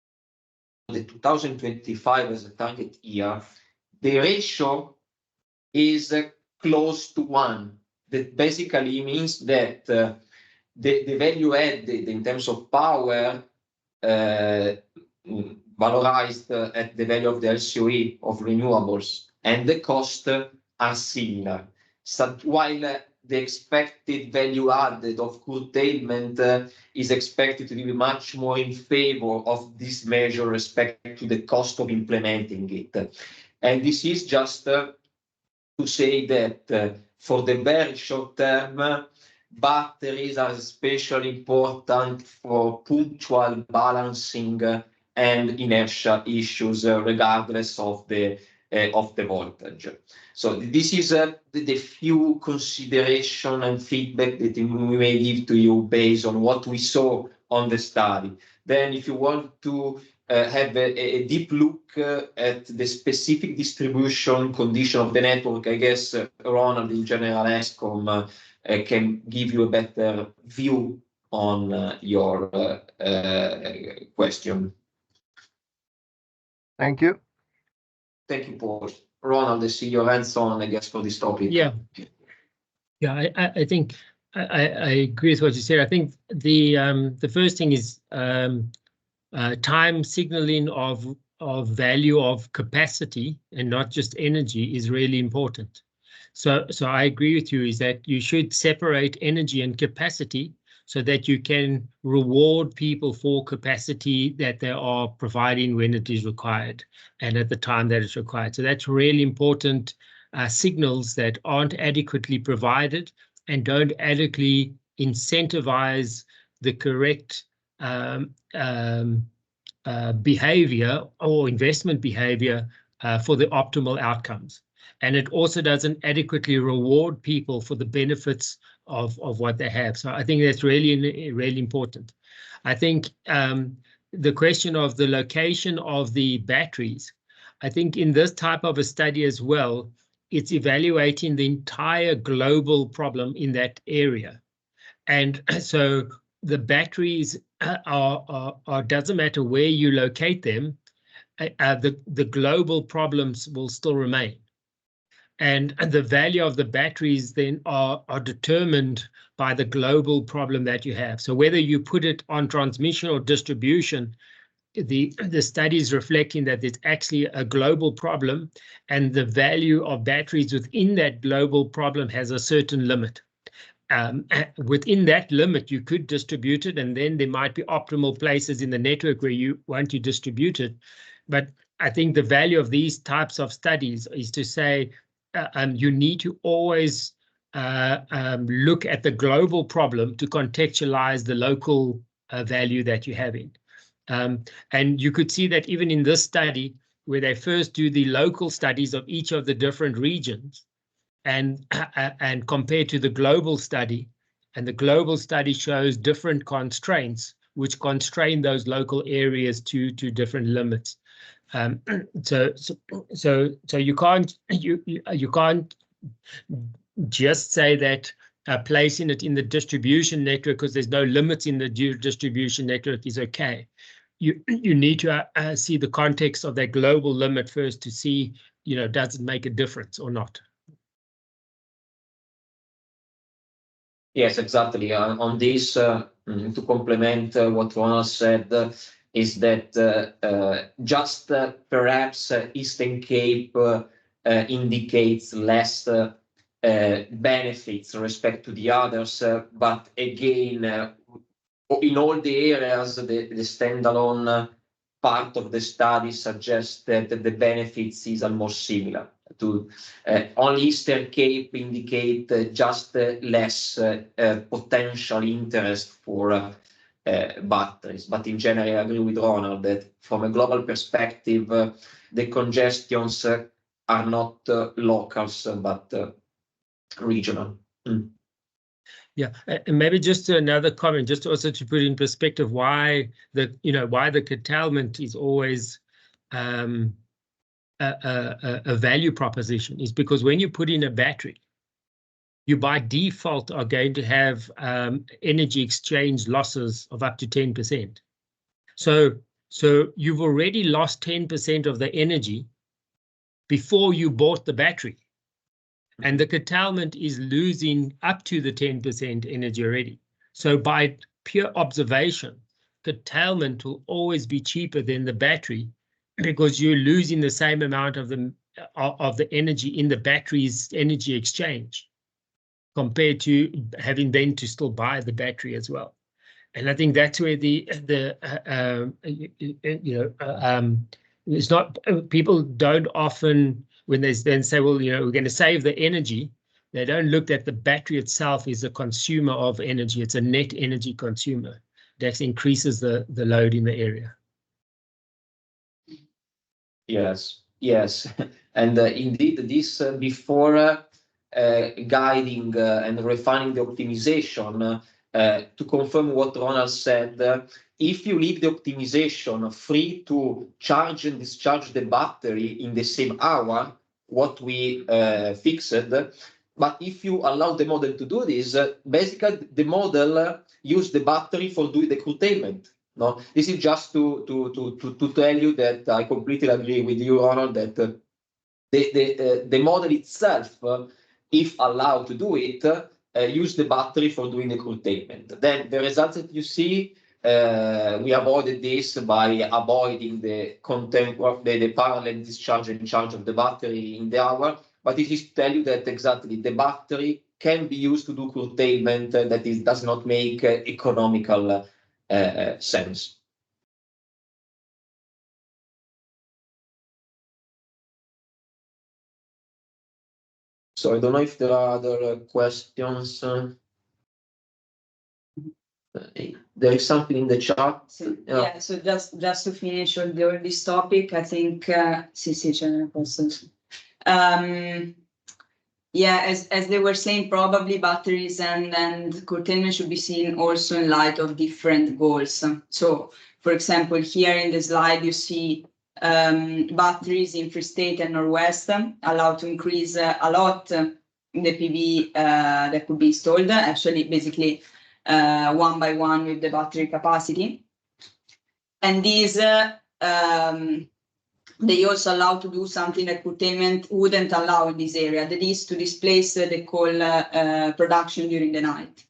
the 2025 as a target year, the ratio is close to 1. That basically means that the value added in terms of power valorized at the value of the LCOE of renewables and the cost are similar. So while the expected value added of curtailment is expected to be much more in favor of this measure respect to the cost of implementing it. And this is just to say that for the very short term, batteries are especially important for punctual balancing and inertia issues, regardless of the voltage. So this is the few consideration and feedback that we may give to you based on what we saw on the study. Then if you want to have a deep look at the specific distribution condition of the network, I guess Ronald in general Eskom can give you a better view on your question. Thank you. Thank you, Paul. Ronald, I see your hands on, I guess, for this topic. Yeah, I think I agree with what you said. I think the first thing is time signaling of value of capacity and not just energy is really important. So I agree with you, is that you should separate energy and capacity so that you can reward people for capacity that they are providing when it is required and at the time that it's required. So that's really important signals that aren't adequately provided and don't adequately incentivize the correct behavior or investment behavior for the optimal outcomes. And it also doesn't adequately reward people for the benefits of what they have. So I think that's really, really important. I think the question of the location of the batteries, I think in this type of a study as well, it's evaluating the entire global problem in that area. And so the batteries are doesn't matter where you locate them, the global problems will still remain. And the value of the batteries then are determined by the global problem that you have. So whether you put it on transmission or distribution, the study is reflecting that it's actually a global problem, and the value of batteries within that global problem has a certain limit. Within that limit, you could distribute it, and then there might be optimal places in the network where you want to distribute it. But I think the value of these types of studies is to say you need to always look at the global problem to contextualize the local value that you're having. And you could see that even in this study, where they first do the local studies of each of the different regions, and compared to the global study, and the global study shows different constraints which constrain those local areas to different limits. So you can't just say that placing it in the distribution network because there's no limits in the distribution network is okay. You need to see the context of that global limit first to see, does it make a difference or not? Yes, exactly. On this, to complement what Ronald said, is that just perhaps Eastern Cape indicates less benefits respect to the others, but again, in all the areas, the standalone part of the study suggests that the benefits is almost similar. To only Eastern Cape indicate just less potential interest for batteries, but in general I agree with Ronald that from a global perspective the congestions are not locals but regional. Yeah, and maybe just another comment, just also to put in perspective why the curtailment is always a value proposition, is because when you put in a battery, you by default are going to have energy exchange losses of up to 10%. So you've already lost 10% of the energy before you bought the battery. And the curtailment is losing up to the 10% energy already. So by pure observation, curtailment will always be cheaper than the battery because you're losing the same amount of the energy in the battery's energy exchange compared to having then to still buy the battery as well. And I think that's where it's not, people don't often, when they then say, well, we're going to save the energy, they don't look at the battery itself is a consumer of energy. It's a net energy consumer that increases the load in the area. Yes. And indeed, this before guiding and refining the optimization, to confirm what Ronald said, if you leave the optimization free to charge and discharge the battery in the same hour, what we fixed, but if you allow the model to do this, basically the model use the battery for doing the curtailment. No, this is just to tell you that I completely agree with you, Ronald, that the model itself, if allowed to do it, use the battery for doing the curtailment. Then the results that you see, we avoided this by avoiding the parallel discharge and charge of the battery in the hour. But it is to tell you that exactly the battery can be used to do curtailment that does not make economical sense. So I don't know if there are other questions. There is something in the chat. So, yeah, so just to finish on this topic, I think yeah, as they were saying, probably batteries and curtailment should be seen also in light of different goals. So, for example, here in the slide you see batteries in Free State and Northwest allow to increase a lot the PV that could be installed. Actually, basically. One by one with the battery capacity, and these they also allow to do something that curtailment wouldn't allow in this area, that is to displace the coal production during the night.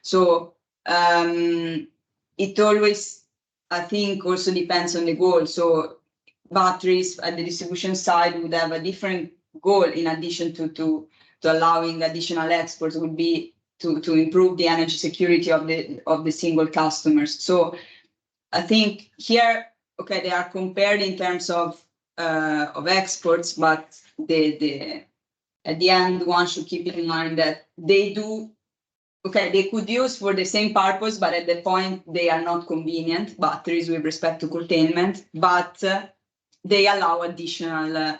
So it always, I think, also depends on the goal. So batteries at the distribution side would have a different goal in addition to allowing additional exports, would be to improve the energy security of the single customers. So I think here, okay, they are compared in terms of exports, but at the end one should keep in mind that they could use for the same purpose, but at the point they are not convenient batteries with respect to curtailment, but they allow additional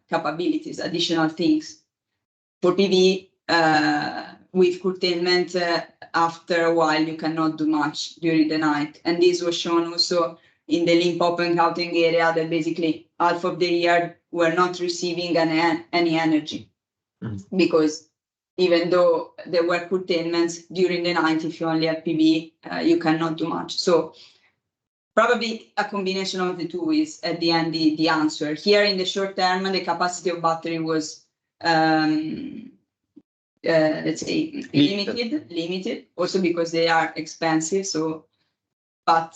capabilities, additional things. For PV, with curtailment, after a while you cannot do much during the night, and this was shown also in the Limpopo and Gauteng area, that basically half of the year we're not receiving any energy, because even though there were curtailments during the night, if you only have PV, you cannot do much. So probably a combination of the two is at the end the answer. Here in the short term, the capacity of battery was let's say limited, also because they are expensive. So, but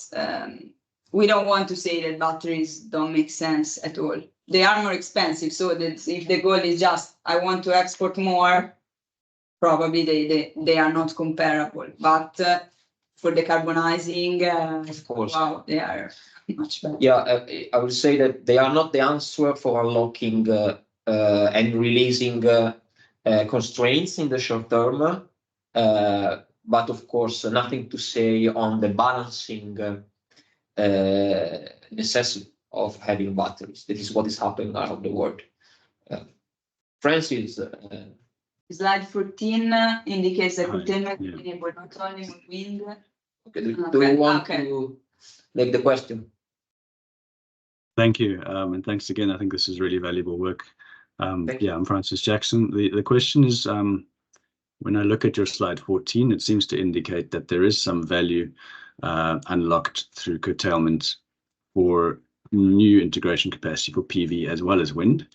we don't want to say that batteries don't make sense at all. They are more expensive. So that if the goal is just I want to export more, probably they are not comparable. But for decarbonizing, of course, wow, they are much better. Yeah, I would say that they are not the answer for unlocking and releasing constraints in the short term, but of course nothing to say on the balancing necessity of having batteries. That is what is happening around the world. Francis, slide 14 indicates that curtailment is enabled not only with wind. Okay. Do you want to make the question? Thank you, and thanks again. I think this is really valuable work. Yeah, I'm Francis Jackson. The question is, when I look at your slide 14, it seems to indicate that there is some value unlocked through curtailment for new integration capacity for PV as well as wind.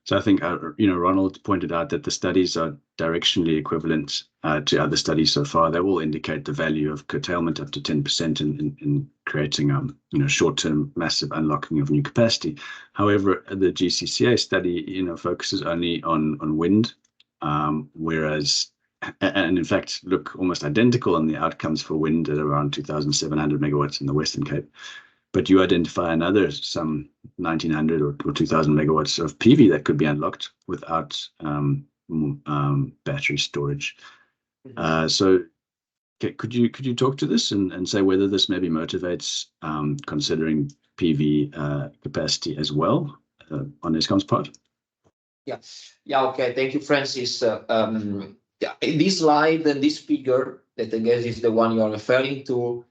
So I think, Ronald pointed out that the studies are directionally equivalent to other studies so far. They will indicate the value of curtailment up to 10% in creating, short-term massive unlocking of new capacity. However, the GCCA study, focuses only on wind, whereas, and in fact, look almost identical on the outcomes for wind at around 2,700 megawatts in the Western Cape. But you identify another some 1,900 or 2,000 megawatts of PV that could be unlocked without battery storage. So could you talk to this and say whether this maybe motivates considering PV capacity as well on Eskom's part? Yeah. Okay. Thank you, Francis. In this slide and this figure that I guess is the one you are referring to,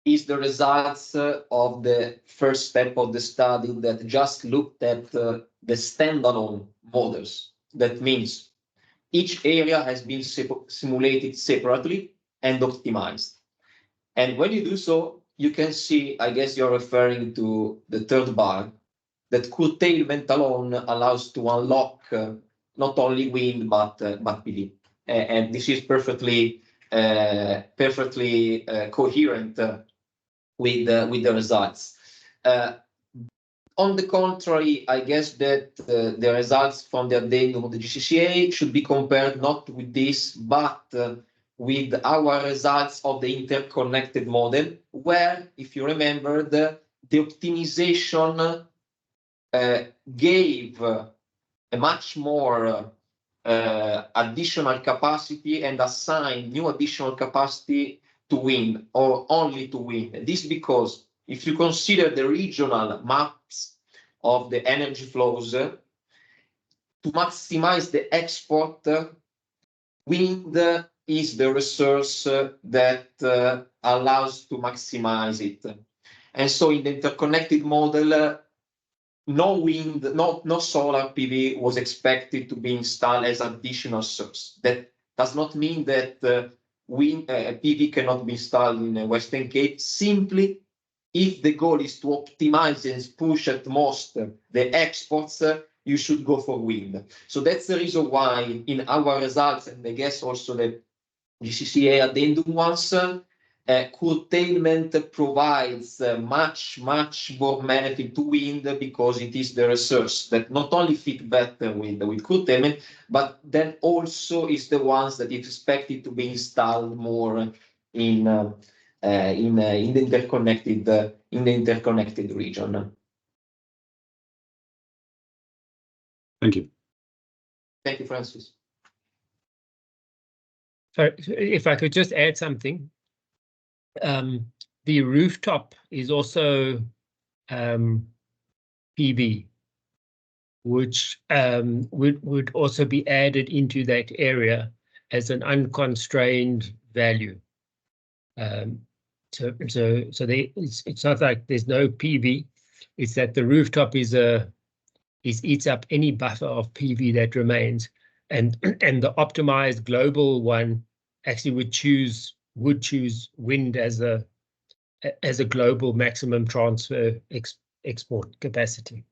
is the results of the first step of the study that just looked at the standalone models. That means each area has been simulated separately and optimized. And when you do so, you can see, I guess you're referring to the third bar, that curtailment alone allows to unlock not only wind but PV. And this is perfectly coherent with the results. On the contrary, I guess that the results from the addendum of the GCCA should be compared not with this, but with our results of the interconnected model, where, if you remember, the optimization gave a much more additional capacity and assigned new additional capacity to wind, or only to wind. This because if you consider the regional maps of the energy flows, to maximize the export, wind is the resource that allows to maximize it. And so in the interconnected model, no wind, no solar PV was expected to be installed as additional source. That does not mean that wind PV cannot be installed in the Western Cape. Simply, if the goal is to optimize and push at most the exports, you should go for wind. So that's the reason why in our results, and I guess also the GCCA addendum ones, curtailment provides much more benefit to wind, because it is the resource that not only fit better with curtailment, but then also is the ones that is expected to be installed more in the interconnected region. Thank you. Thank you, Francis. So if I could just add something. The rooftop is also PV, which would also be added into that area as an unconstrained value. So it's not like there's no PV. It's that the rooftop eats up any buffer of PV that remains, and the optimized global one actually would choose wind as a global maximum transfer export capacity.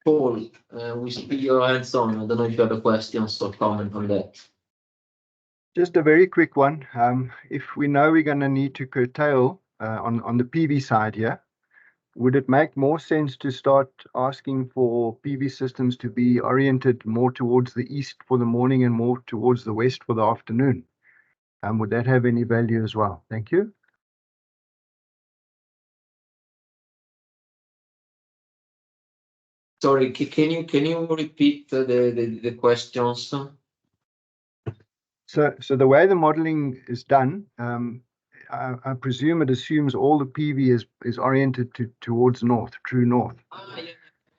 Paul, we see your hands on. I don't know if you have a question or comment on that. Just a very quick one. If we know we're going to need to curtail on the PV side here, would it make more sense to start asking for PV systems to be oriented more towards the east for the morning and more towards the west for the afternoon? Would that have any value as well? Thank you. Sorry, can you repeat the questions? So the way the modeling is done, I presume it assumes all the PV is oriented towards north, true north.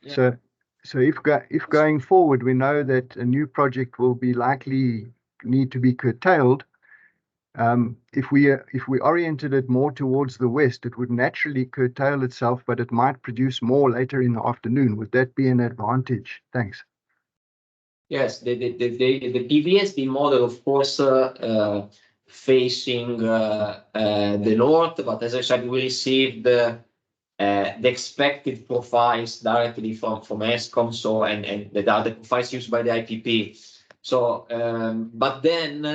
Yeah. So if going forward we know that a new project will be likely need to be curtailed, if we oriented it more towards the west, it would naturally curtail itself, but it might produce more later in the afternoon. Would that be an advantage? Thanks. Yes, the PVSD model, of course, facing the north, but as I said, we received the expected profiles directly from Eskom, so and the data profiles used by the IPP. So, but then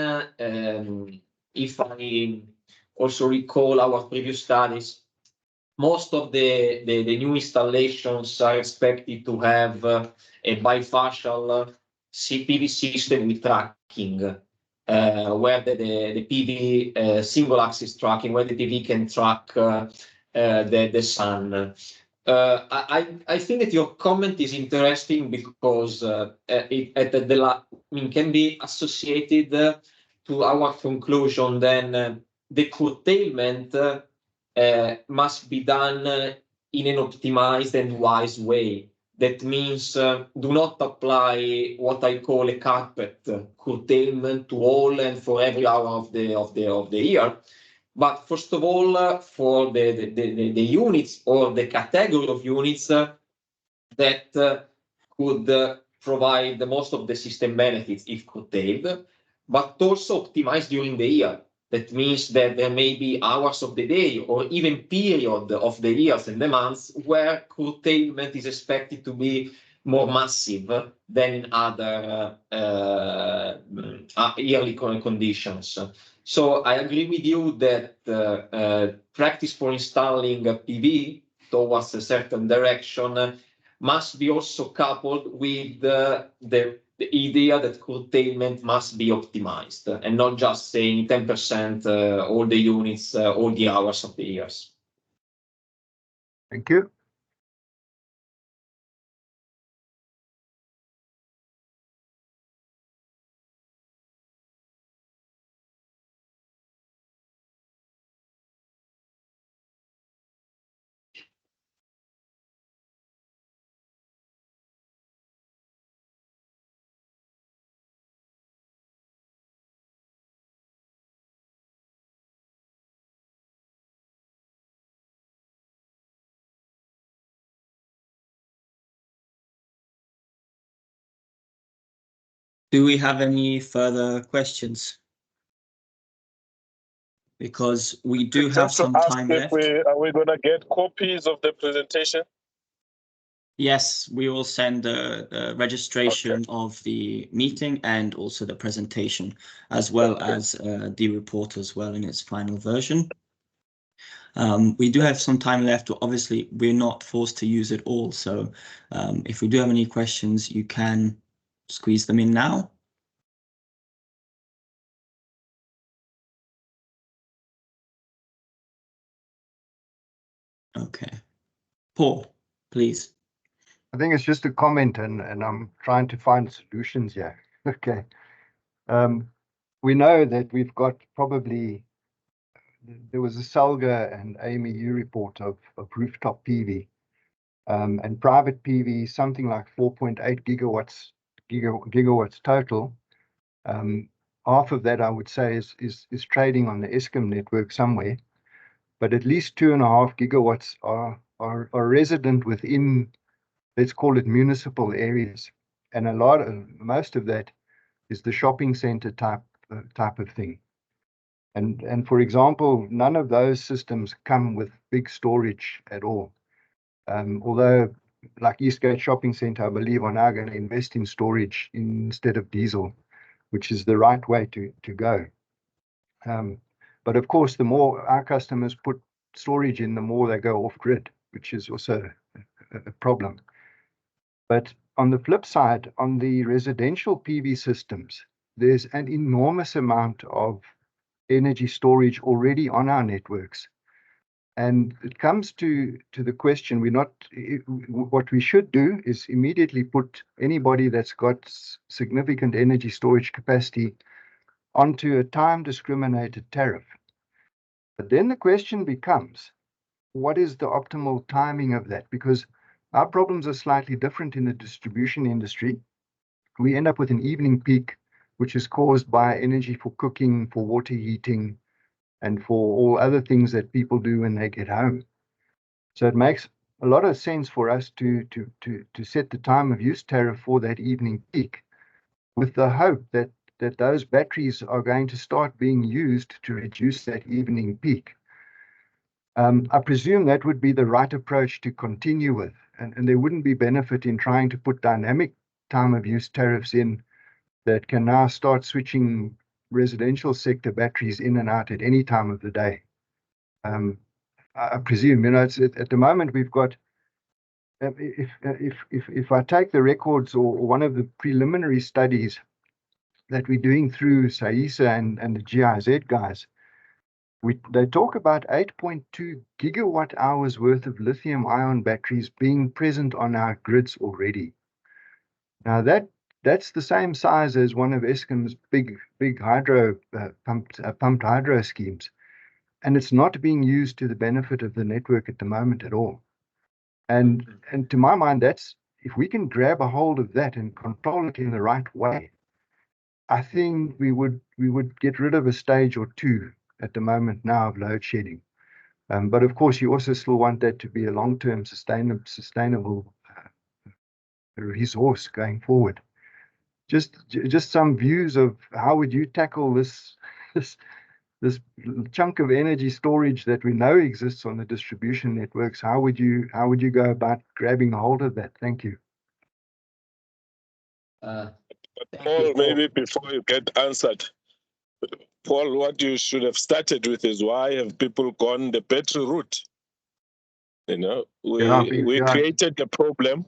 if I also recall our previous studies, most of the new installations are expected to have a bifacial PV system with tracking, where the PV single axis tracking, where the PV can track the sun. I think that your comment is interesting because it can be associated to our conclusion. Then the curtailment must be done in an optimized and wise way. That means do not apply what I call a carpet curtailment to all and for every hour of the year. But first of all, for the units or the category of units that could provide the most of the system benefits if curtailed, but also optimized during the year. That means that there may be hours of the day or even period of the years and the months where curtailment is expected to be more massive than in other yearly conditions. So I agree with you that practice for installing a PV towards a certain direction must be also coupled with the idea that curtailment must be optimized and not just saying 10% all the units, all the hours of the years. Thank you. Do we have any further questions? Because we do have Just to some ask time if left. are we going to get copies of the presentation? Yes, we will send the registration of the meeting and also the presentation, as well as the report as well in its final version. We do have some time left. Obviously, we're not forced to use it all. So if we do have any questions, you can squeeze them in now. Okay. Paul, please. I think it's just a comment, and I'm trying to find solutions here. Okay. We know that we've got probably, there was a Salga and AMEU report of rooftop PV and private PV, something like 4.8 gigawatts total. Half of that, I would say, is trading on the Eskom network somewhere, but at least 2.5 gigawatts are resident within, let's call it, municipal areas, and most of that is the shopping center type of thing. And for example, none of those systems come with big storage at all. Although, like Eastgate Shopping Center, I believe are now going to invest in storage instead of diesel, which is the right way to go. But of course, the more our customers put storage in, the more they go off grid, which is also a problem. But on the flip side, on the residential PV systems, there's an enormous amount of energy storage already on our networks. And it comes to the question, what we should do is immediately put anybody that's got significant energy storage capacity onto a time discriminated tariff. But then the question becomes, what is the optimal timing of that? Because our problems are slightly different in the distribution industry. We end up with an evening peak, which is caused by energy for cooking, for water heating, and for all other things that people do when they get home. So it makes a lot of sense for us to set the time of use tariff for that evening peak, with the hope that those batteries are going to start being used to reduce that evening peak. I presume that would be the right approach to continue with, and there wouldn't be benefit in trying to put dynamic time of use tariffs in that can now start switching residential sector batteries in and out at any time of the day. I presume, it's at the moment we've got, if I take the records or one of the preliminary studies that we're doing through CESI and the GIZ guys, they talk about 8.2 gigawatt hours worth of lithium ion batteries being present on our grids already. Now that's the same size as one of Eskom's big hydro pumped hydro schemes, and it's not being used to the benefit of the network at the moment at all. And to my mind, that's if we can grab a hold of that and control it in the right way, I think we would get rid of a stage or two at the moment now of load shedding. But of course, you also still want that to be a long-term sustainable resource going forward. Just some views of how would you tackle this chunk of energy storage that we know exists on the distribution networks. How would you go about grabbing a hold of that? Thank you. Paul, maybe before you get answered, Paul, what you should have started with is why have people gone the battery route? You know, we created the problem.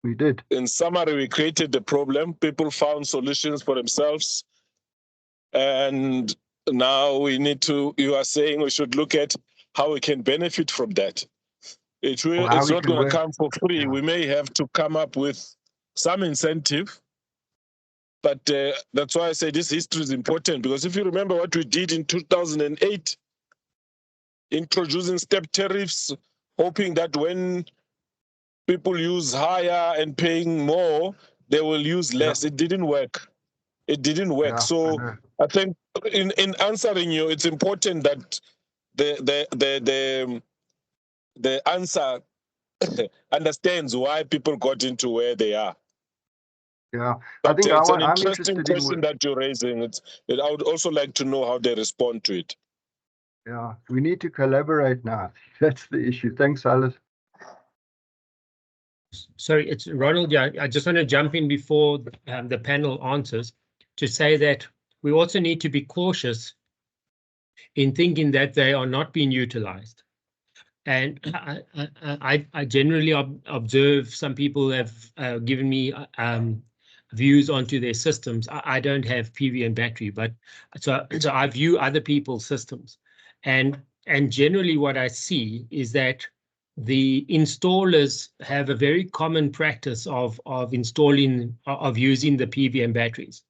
We did. In summary, we created the problem. People found solutions for themselves. And now we need to, you are saying we should look at how we can benefit from that. It's not going to come for free. Yeah. We may have to come up with some incentive. But that's why I say this history is important, because if you remember what we did in 2008, introducing step tariffs, hoping that when people use higher and paying more, they will use less. Yeah. It didn't work. It didn't work. Yeah, so I think in answering you, it's important that the answer understands why people got into where they are. Yeah, but I think it's an interesting question that you're raising. I would also like to know how they respond to it. Yeah, we need to collaborate now. That's the issue. Thanks, Silas. Sorry, it's Ronald. Yeah, I just want to jump in before the panel answers to say that we also need to be cautious in thinking that they are not being utilized. And I generally observe some people have given me views onto their systems. I don't have PV and battery, but so I view other people's systems, and generally what I see is that the installers have a very common practice of using the PV and batteries.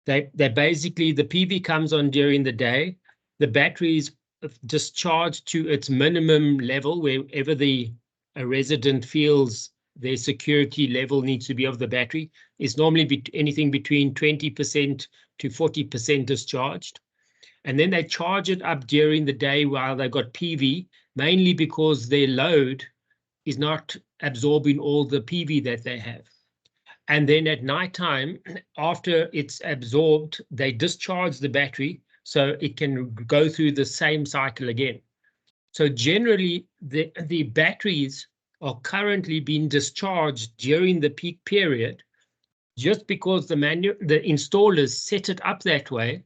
They basically, the PV comes on during the day, the battery is discharged to its minimum level wherever a resident feels their security level needs to be of the battery. Is normally anything between 20% to 40% discharged. And then they charge it up during the day while they've got PV, mainly because their load is not absorbing all the PV that they have. And then at nighttime, after it's absorbed, they discharge the battery so it can go through the same cycle again. So generally, the batteries are currently being discharged during the peak period, just because the installers set it up that way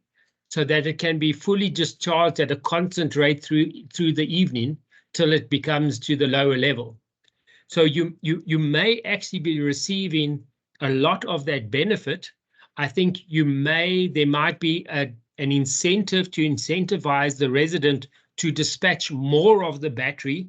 so that it can be fully discharged at a constant rate through the evening till it becomes to the lower level. So you may actually be receiving a lot of that benefit. I think there might be an incentive to incentivize the resident to dispatch more of the battery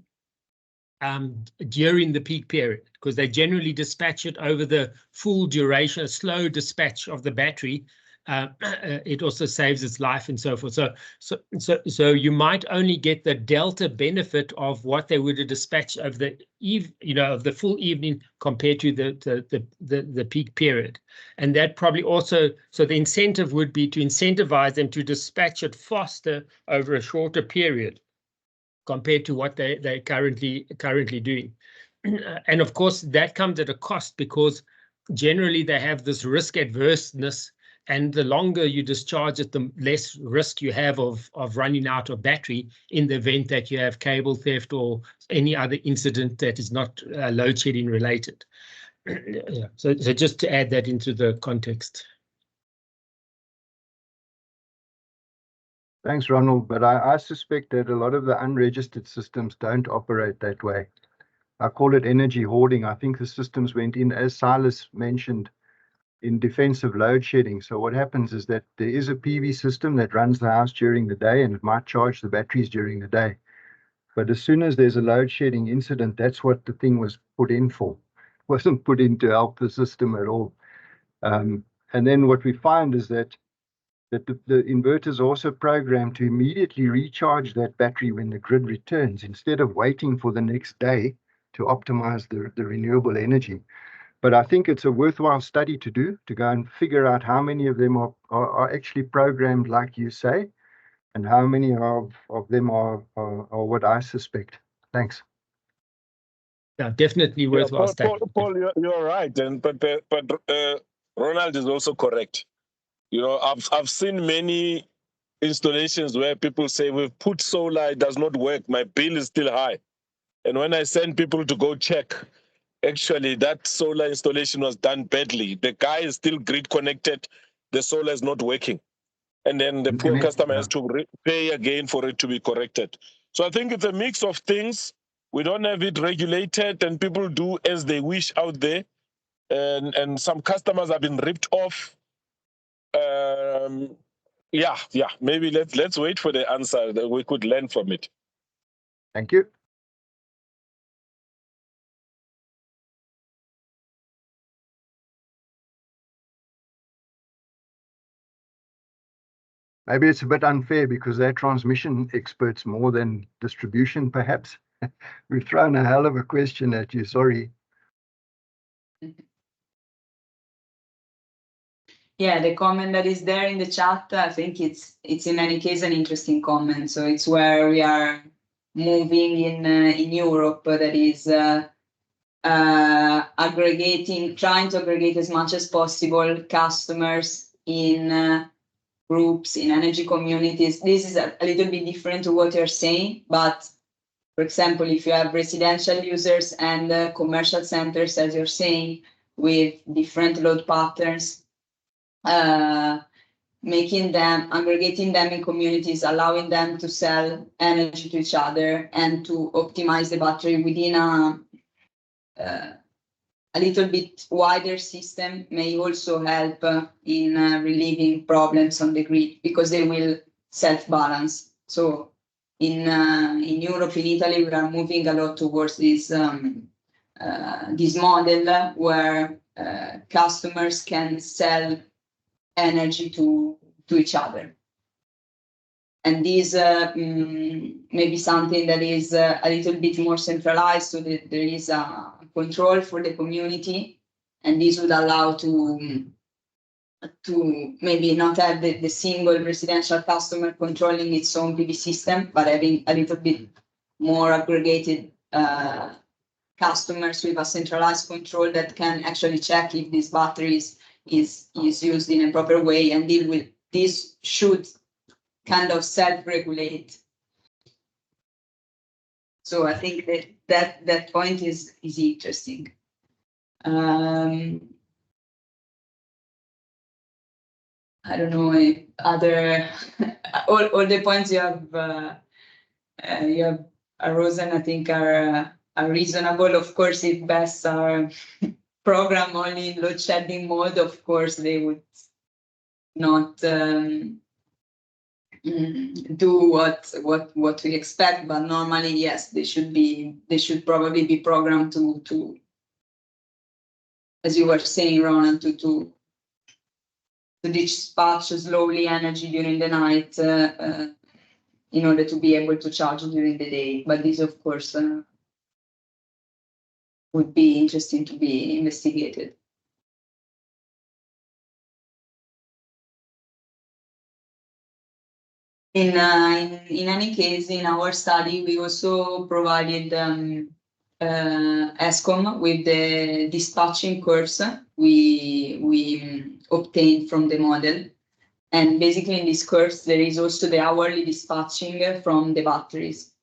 during the peak period, because they generally dispatch it over the full duration, a slow dispatch of the battery. It also saves its life and so forth. So you might only get the delta benefit of what they would have dispatched over the full evening compared to the peak period. And that probably also, so the incentive would be to incentivize them to dispatch it faster over a shorter period compared to what they're currently doing. And of course, that comes at a cost, because generally they have this risk adverseness, and the longer you discharge it, the less risk you have of running out of battery in the event that you have cable theft or any other incident that is not load shedding related. Yeah. So just to add that into the context. Thanks, Ronald. But I suspect that a lot of the unregistered systems don't operate that way. I call it energy hoarding. I think the systems went in, as Silas mentioned, in defense of load shedding. So what happens is that there is a PV system that runs the house during the day, and it might charge the batteries during the day. But as soon as there's a load shedding incident, that's what the thing was put in for. It wasn't put in to help the system at all. And then what we find is that the inverters are also programmed to immediately recharge that battery when the grid returns, instead of waiting for the next day to optimize the renewable energy. But I think it's a worthwhile study to do, to go and figure out how many of them are actually programmed like you say, and how many of them are what I suspect. Thanks. Yeah, definitely worthwhile study. Paul, you're right, but Ronald is also correct. You know, I've seen many installations where people say we've put solar, it does not work, my bill is still high. And when I send people to go check, actually that solar installation was done badly. The guy is still grid connected, the solar is not working. And then the poor customer has to pay again for it to be corrected. So I think it's a mix of things. We don't have it regulated and people do as they wish out there. And some customers have been ripped off. Yeah, maybe let's wait for the answer that we could learn from it. Thank you. Maybe it's a bit unfair because they're transmission experts more than distribution, perhaps. We've thrown a hell of a question at you, sorry. Yeah, the comment that is there in the chat, I think it's in any case an interesting comment. So it's where we are moving in Europe, that is trying to aggregate as much as possible customers in groups, in energy communities. This is a little bit different to what you're saying, but for example, if you have residential users and commercial centers, as you're saying, with different load patterns, aggregating them in communities, allowing them to sell energy to each other and to optimize the battery within a little bit wider system may also help in relieving problems on the grid, because they will self-balance. So in Europe, in Italy, we are moving a lot towards this model where customers can sell energy to each other. And this may be something that is a little bit more centralized, so that there is a control for the community, and this would allow to maybe not have the single residential customer controlling its own PV system, but having a little bit more aggregated customers with a centralized control that can actually check if this battery is used in a proper way, and deal with this. Should kind of self-regulate. So I think that point is interesting. I don't know if other all the points you have arisen, I think are reasonable. Of course, if BESS are programmed only in load shedding mode, of course they would not do what we expect, but normally, yes, they should probably be programmed to as you were saying, Ronan, to dispatch slowly energy during the night in order to be able to charge during the day. But this, of course, would be interesting to be investigated. In any case, in our study, we also provided Eskom with the dispatching curves we obtained from the model. And basically in these curves, there is also the hourly dispatching from the batteries.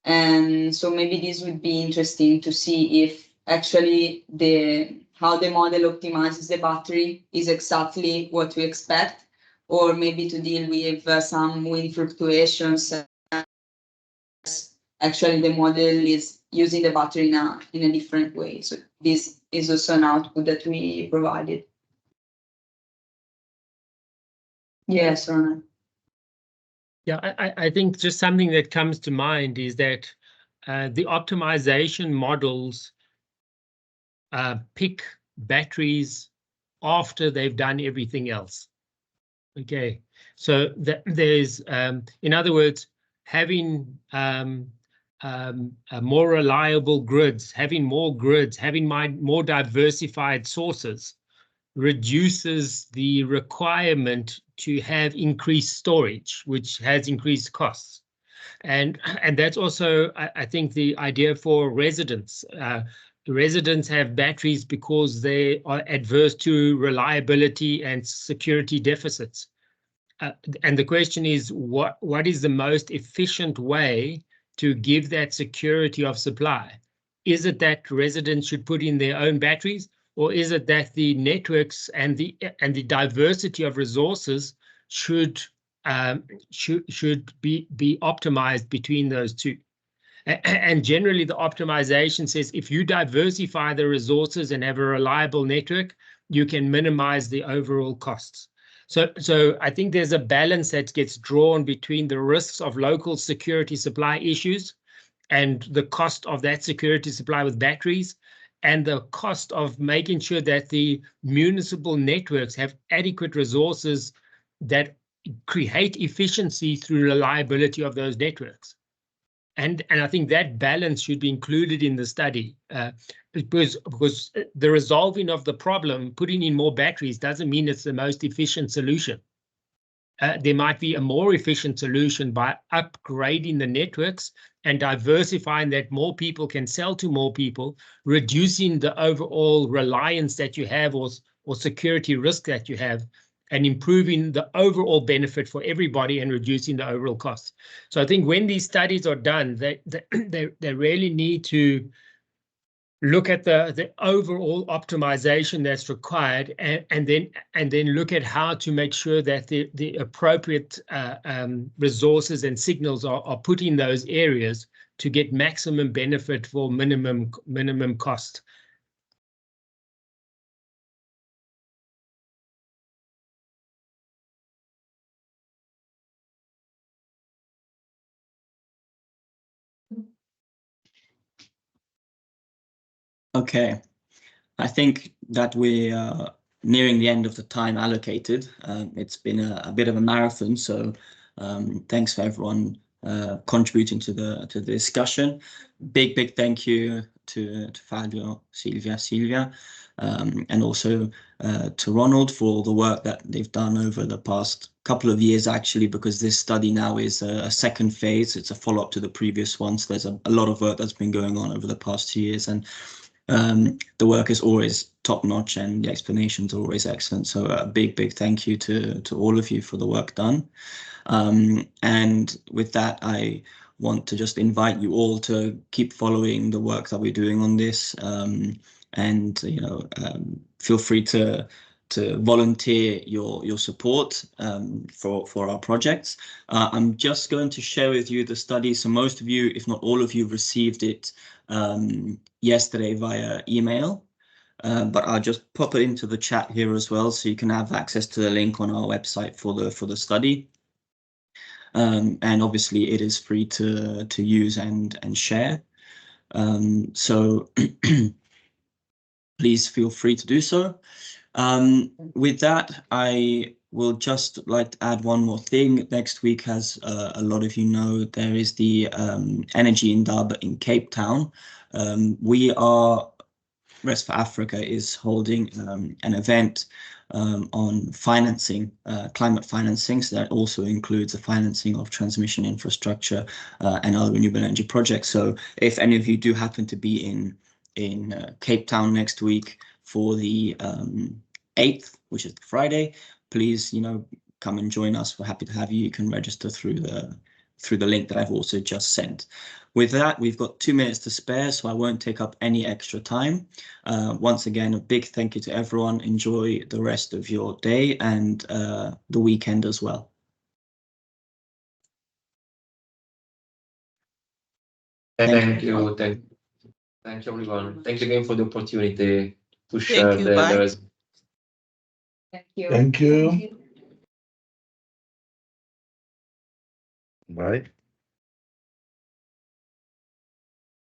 And so maybe this would be interesting to see if actually how the model optimizes the battery is exactly what we expect, or maybe to deal with some wind fluctuations. Actually, the model is using the battery in a different way. So this is also an output that we provided. Yes, Ronan. Yeah, I think just something that comes to mind is that the optimization models pick batteries after they've done everything else. Okay, so there's, in other words, having more reliable grids, having more grids, having more diversified sources reduces the requirement to have increased storage, which has increased costs. And that's also, I think, the idea for residents. Residents have batteries because they are adverse to reliability and security deficits. And the question is, what is the most efficient way to give that security of supply? Is it that residents should put in their own batteries, or is it that the networks and the diversity of resources should be optimized between those two? And generally, the optimization says if you diversify the resources and have a reliable network, you can minimize the overall costs. So I think there's a balance that gets drawn between the risks of local security supply issues and the cost of that security supply with batteries, and the cost of making sure that the municipal networks have adequate resources that create efficiency through reliability of those networks. And I think that balance should be included in the study, because the resolving of the problem, putting in more batteries, doesn't mean it's the most efficient solution. There might be a more efficient solution by upgrading the networks and diversifying that more people can sell to more people, reducing the overall reliance that you have or security risk that you have, and improving the overall benefit for everybody and reducing the overall costs. So I think when these studies are done, they really need to look at the overall optimization that's required, and then look at how to make sure that the appropriate resources and signals are put in those areas to get maximum benefit for minimum cost. Okay, I think that we are nearing the end of the time allocated. It's been a bit of a marathon, so thanks for everyone contributing to the discussion. Big thank you to Fabio, Silvia, and also to Ronald for all the work that they've done over the past couple of years, actually, because this study now is a second phase. It's a follow-up to the previous one, so there's a lot of work that's been going on over the past 2 years, and the work is always top-notch and the explanations are always excellent. So a big thank you to all of you for the work done. And with that, I want to just invite you all to keep following the work that we're doing on this, and feel free to volunteer your support for our projects. I'm just going to share with you the study. So most of you, if not all of you, received it yesterday via email, but I'll just pop it into the chat here as well, so you can have access to the link on our website for the study. And obviously it is free to use and share. So please feel free to do so. With that, I will just like to add one more thing. Next week, as a lot of you know, there is the Energy Indaba in Cape Town. Rest for Africa is holding an event on financing, climate financing. So that also includes the financing of transmission infrastructure and other renewable energy projects. So if any of you do happen to be in Cape Town next week for the 8th, which is the Friday, please, come and join us. We're happy to have you. You can register through the link that I've also just sent. With that, we've got 2 minutes to spare, so I won't take up any extra time. Once again, a big thank you to everyone. Enjoy the rest of your day and the weekend as well. Thank you. Thank you, everyone. Thank you again for the opportunity to share the results. Thank you. Thank you. Bye.